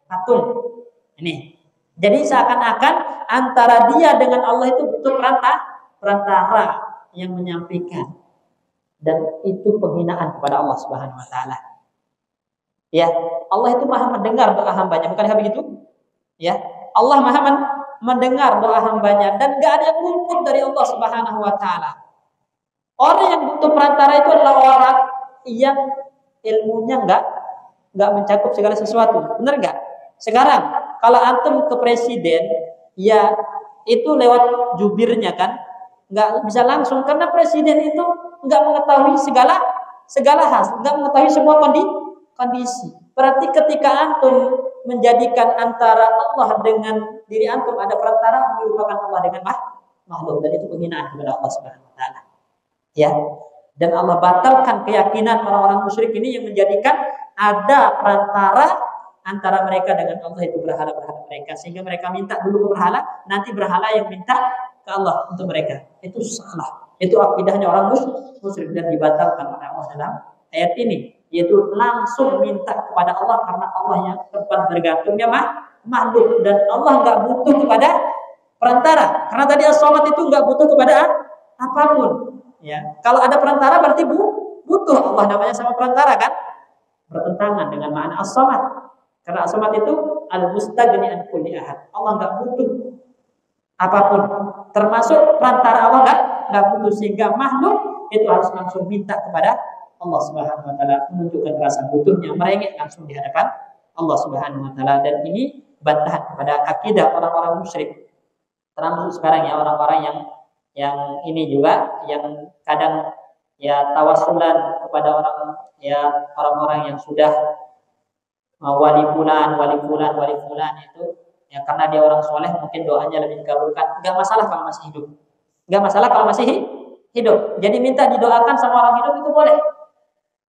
Patung. Ini. Jadi seakan-akan antara dia dengan Allah itu butuh perantara yang menyampaikan. dan itu penghinaan kepada Allah Subhanahu wa taala. Ya, Allah itu Maha mendengar doa hambanya, bukankah begitu? Ya, Allah Maha mendengar doa hambanya dan gak ada yang luput dari Allah Subhanahu wa taala. Orang yang butuh perantara itu adalah orang yang ilmunya nggak mencakup segala sesuatu. Benar nggak? Sekarang kalau antum ke presiden, ya itu lewat jubirnya kan, nggak bisa langsung karena presiden itu nggak mengetahui segala hal, nggak mengetahui semua kondisi. Berarti ketika antum menjadikan antara Allah dengan diri antum ada perantara, melupakan Allah dengan makhluk, dan itu penghinaan kepada Allah Subhanahu wa taala. Ya. Dan Allah batalkan keyakinan orang-orang musyrik ini yang menjadikan ada perantara antara mereka dengan Allah, itu berhala-berhala mereka, sehingga mereka minta dulu ke berhala, nanti berhala yang minta ke Allah untuk mereka. Itu salah. Itu akidahnya orang musyrik dan dibatalkan oleh Allah dalam ayat ini, yaitu langsung minta kepada Allah karena Allah yang tempat bergantungnya makhluk, dan Allah nggak butuh kepada perantara. Karena tadi as-samad itu nggak butuh kepada apapun. Ya, kalau ada perantara berarti butuh. Allah namanya sama perantara kan? Bertentangan dengan makna as-samad. Karena as-samad itu al-mustaghni an kulli ahad. Allah nggak butuh apapun, termasuk perantara Allah nggak butuh, sehingga makhluk itu harus langsung minta kepada Allah Subhanahu wa taala, menunjukkan rasa butuhnya, merengek langsung di hadapan Allah Subhanahu wa taala. Dan ini bantahan kepada akidah orang-orang musyrik. Termasuk sekarang ya orang-orang yang ini juga yang kadang ya tawassulan kepada orang-orang yang sudah wali fulan itu ya, karena dia orang soleh mungkin doanya lebih dikabulkan. Enggak masalah kalau masih hidup. Enggak masalah kalau masih hidup. Jadi minta didoakan sama orang hidup itu boleh.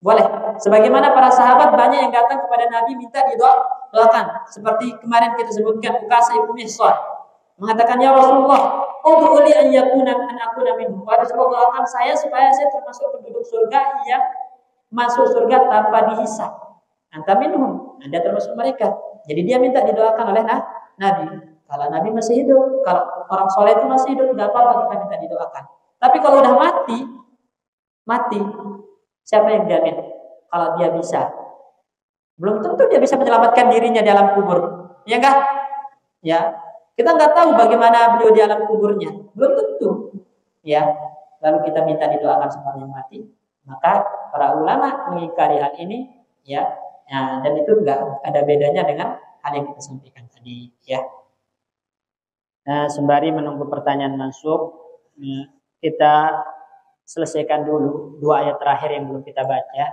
Boleh. Sebagaimana para sahabat banyak yang datang kepada Nabi minta didoakan. Seperti kemarin kita sebutkan Ukasha ibnu Mihsan mengatakan, ya Rasulullah, ud'uli an akuna minhum. Rasulullah, doakan saya supaya saya termasuk penduduk surga yang masuk surga tanpa dihisab. Anta minhum, Anda termasuk mereka. Jadi dia minta didoakan oleh Nabi. Kalau Nabi masih hidup, kalau orang soleh itu masih hidup, enggak apa-apa kita minta didoakan. Tapi kalau udah mati, siapa yang jamin kalau dia bisa? Belum tentu dia bisa menyelamatkan dirinya di alam kubur. Ya enggak? Ya. Kita nggak tahu bagaimana beliau di alam kuburnya, belum tentu. Ya, lalu kita minta didoakan sama yang mati, maka para ulama mengingkari hal ini, ya, dan itu nggak ada bedanya dengan hal yang kita sampaikan tadi, ya. Nah, sembari menunggu pertanyaan masuk, kita selesaikan dulu dua ayat terakhir yang belum kita baca,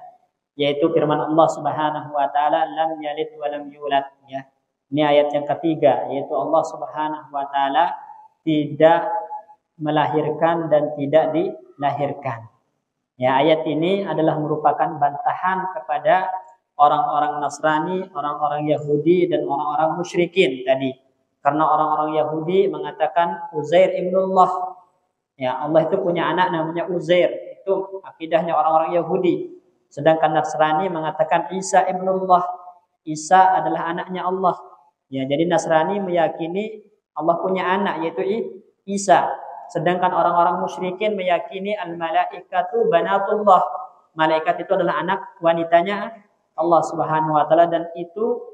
yaitu firman Allah Subhanahu wa taala, lam yalid wa lam yulad, ya. Ini ayat yang ketiga, yaitu Allah Subhanahu wa taala tidak melahirkan dan tidak dilahirkan. Ya, ayat ini adalah merupakan bantahan kepada orang-orang Nasrani, orang-orang Yahudi dan orang-orang musyrikin tadi. Karena orang-orang Yahudi mengatakan Uzair ibnullah. Ya, Allah itu punya anak namanya Uzair. Itu akidahnya orang-orang Yahudi. Sedangkan Nasrani mengatakan Isa ibnullah. Isa adalah anaknya Allah. Ya, jadi Nasrani meyakini Allah punya anak yaitu Isa. Sedangkan orang-orang musyrikin meyakini al-malaikatu banatullah. Malaikat itu adalah anak wanitanya Allah Subhanahu wa taala, dan itu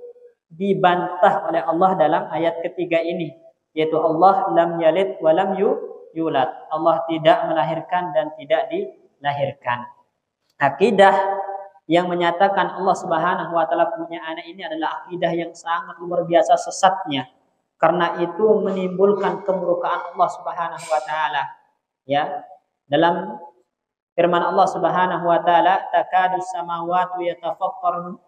dibantah oleh Allah dalam ayat ketiga ini, yaitu Allah lam yalid wa lam yulad. Allah tidak melahirkan dan tidak dilahirkan. Akidah yang menyatakan Allah Subhanahu wa taala punya anak ini adalah akidah yang sangat luar biasa sesatnya. Karena itu menimbulkan kemurkaan Allah Subhanahu wa taala. Ya. Dalam firman Allah Subhanahu wa taala, takadus samawati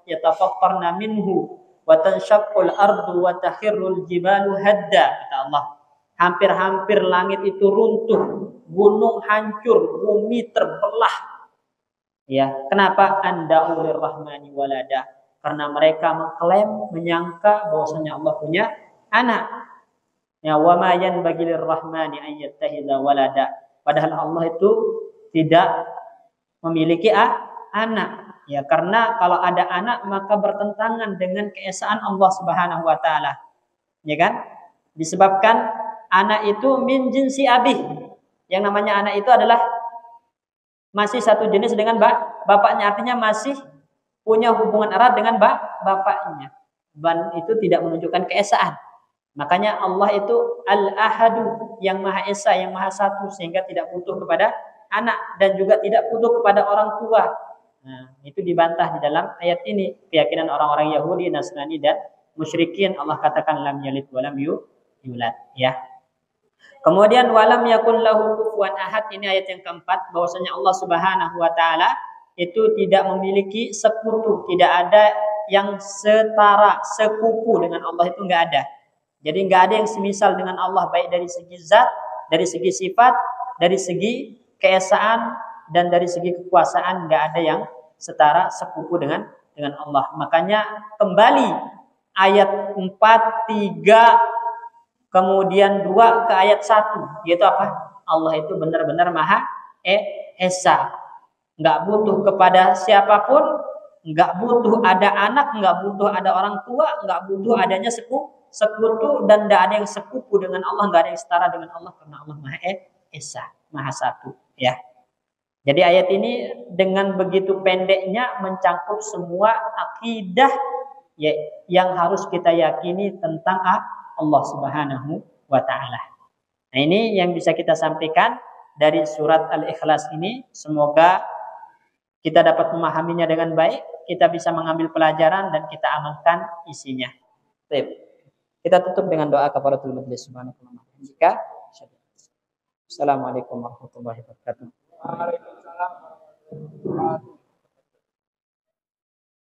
yatafattarna minhu wa tanshaqqul ardu wa takhirrul jibalu hadda, kata Allah. Hampir-hampir langit itu runtuh, gunung hancur, bumi terbelah. Ya, kenapa? Anda ulir rahmani walada, karena mereka mengklaim, menyangka bahwasanya Allah punya anak. Ya, wa ma yanbaghi lirrahmani an yattakhidha walada, padahal Allah itu tidak memiliki anak. Ya, karena kalau ada anak maka bertentangan dengan keesaan Allah Subhanahu wa taala. Ya kan? Disebabkan anak itu min jinsi abih. Yang namanya anak itu adalah masih satu jenis dengan bapaknya, artinya masih punya hubungan erat dengan bapaknya. Dan itu tidak menunjukkan keesaan. Makanya Allah itu Al-Ahadu, yang Maha Esa, yang Maha Satu, sehingga tidak butuh kepada anak dan juga tidak butuh kepada orang tua. Nah, itu dibantah di dalam ayat ini. Keyakinan orang-orang Yahudi, Nasrani dan musyrikin, Allah katakan lam yalid wa lam yulad, ya. Kemudian walam yakun lahu kufuwan ahad, ini ayat yang keempat, bahwasanya Allah Subhanahu wa taala itu tidak memiliki sekutu, tidak ada yang setara, sekupu dengan Allah, itu enggak ada. Jadi enggak ada yang semisal dengan Allah, baik dari segi zat, dari segi sifat, dari segi keesaan, dan dari segi kekuasaan, enggak ada yang setara, sekupu dengan Allah. Makanya kembali ayat 4, 3 kemudian 2 ke ayat 1, yaitu apa? Allah itu benar-benar Maha Esa. Enggak butuh kepada siapapun, enggak butuh ada anak, enggak butuh ada orang tua, enggak butuh adanya sekutu, dan enggak ada yang sekupu dengan Allah, enggak ada yang setara dengan Allah, karena Allah Maha Esa, Maha Satu, ya. Jadi ayat ini dengan begitu pendeknya mencangkup semua akidah ya, yang harus kita yakini tentang Allah Subhanahu wa taala. Nah, ini yang bisa kita sampaikan dari surat Al-Ikhlas ini. Semoga kita dapat memahaminya dengan baik, kita bisa mengambil pelajaran dan kita amalkan isinya. Baik. Kita tutup dengan doa kafaratul majlis. Jika Assalamualaikum warahmatullahi wabarakatuh. Waalaikumsalam.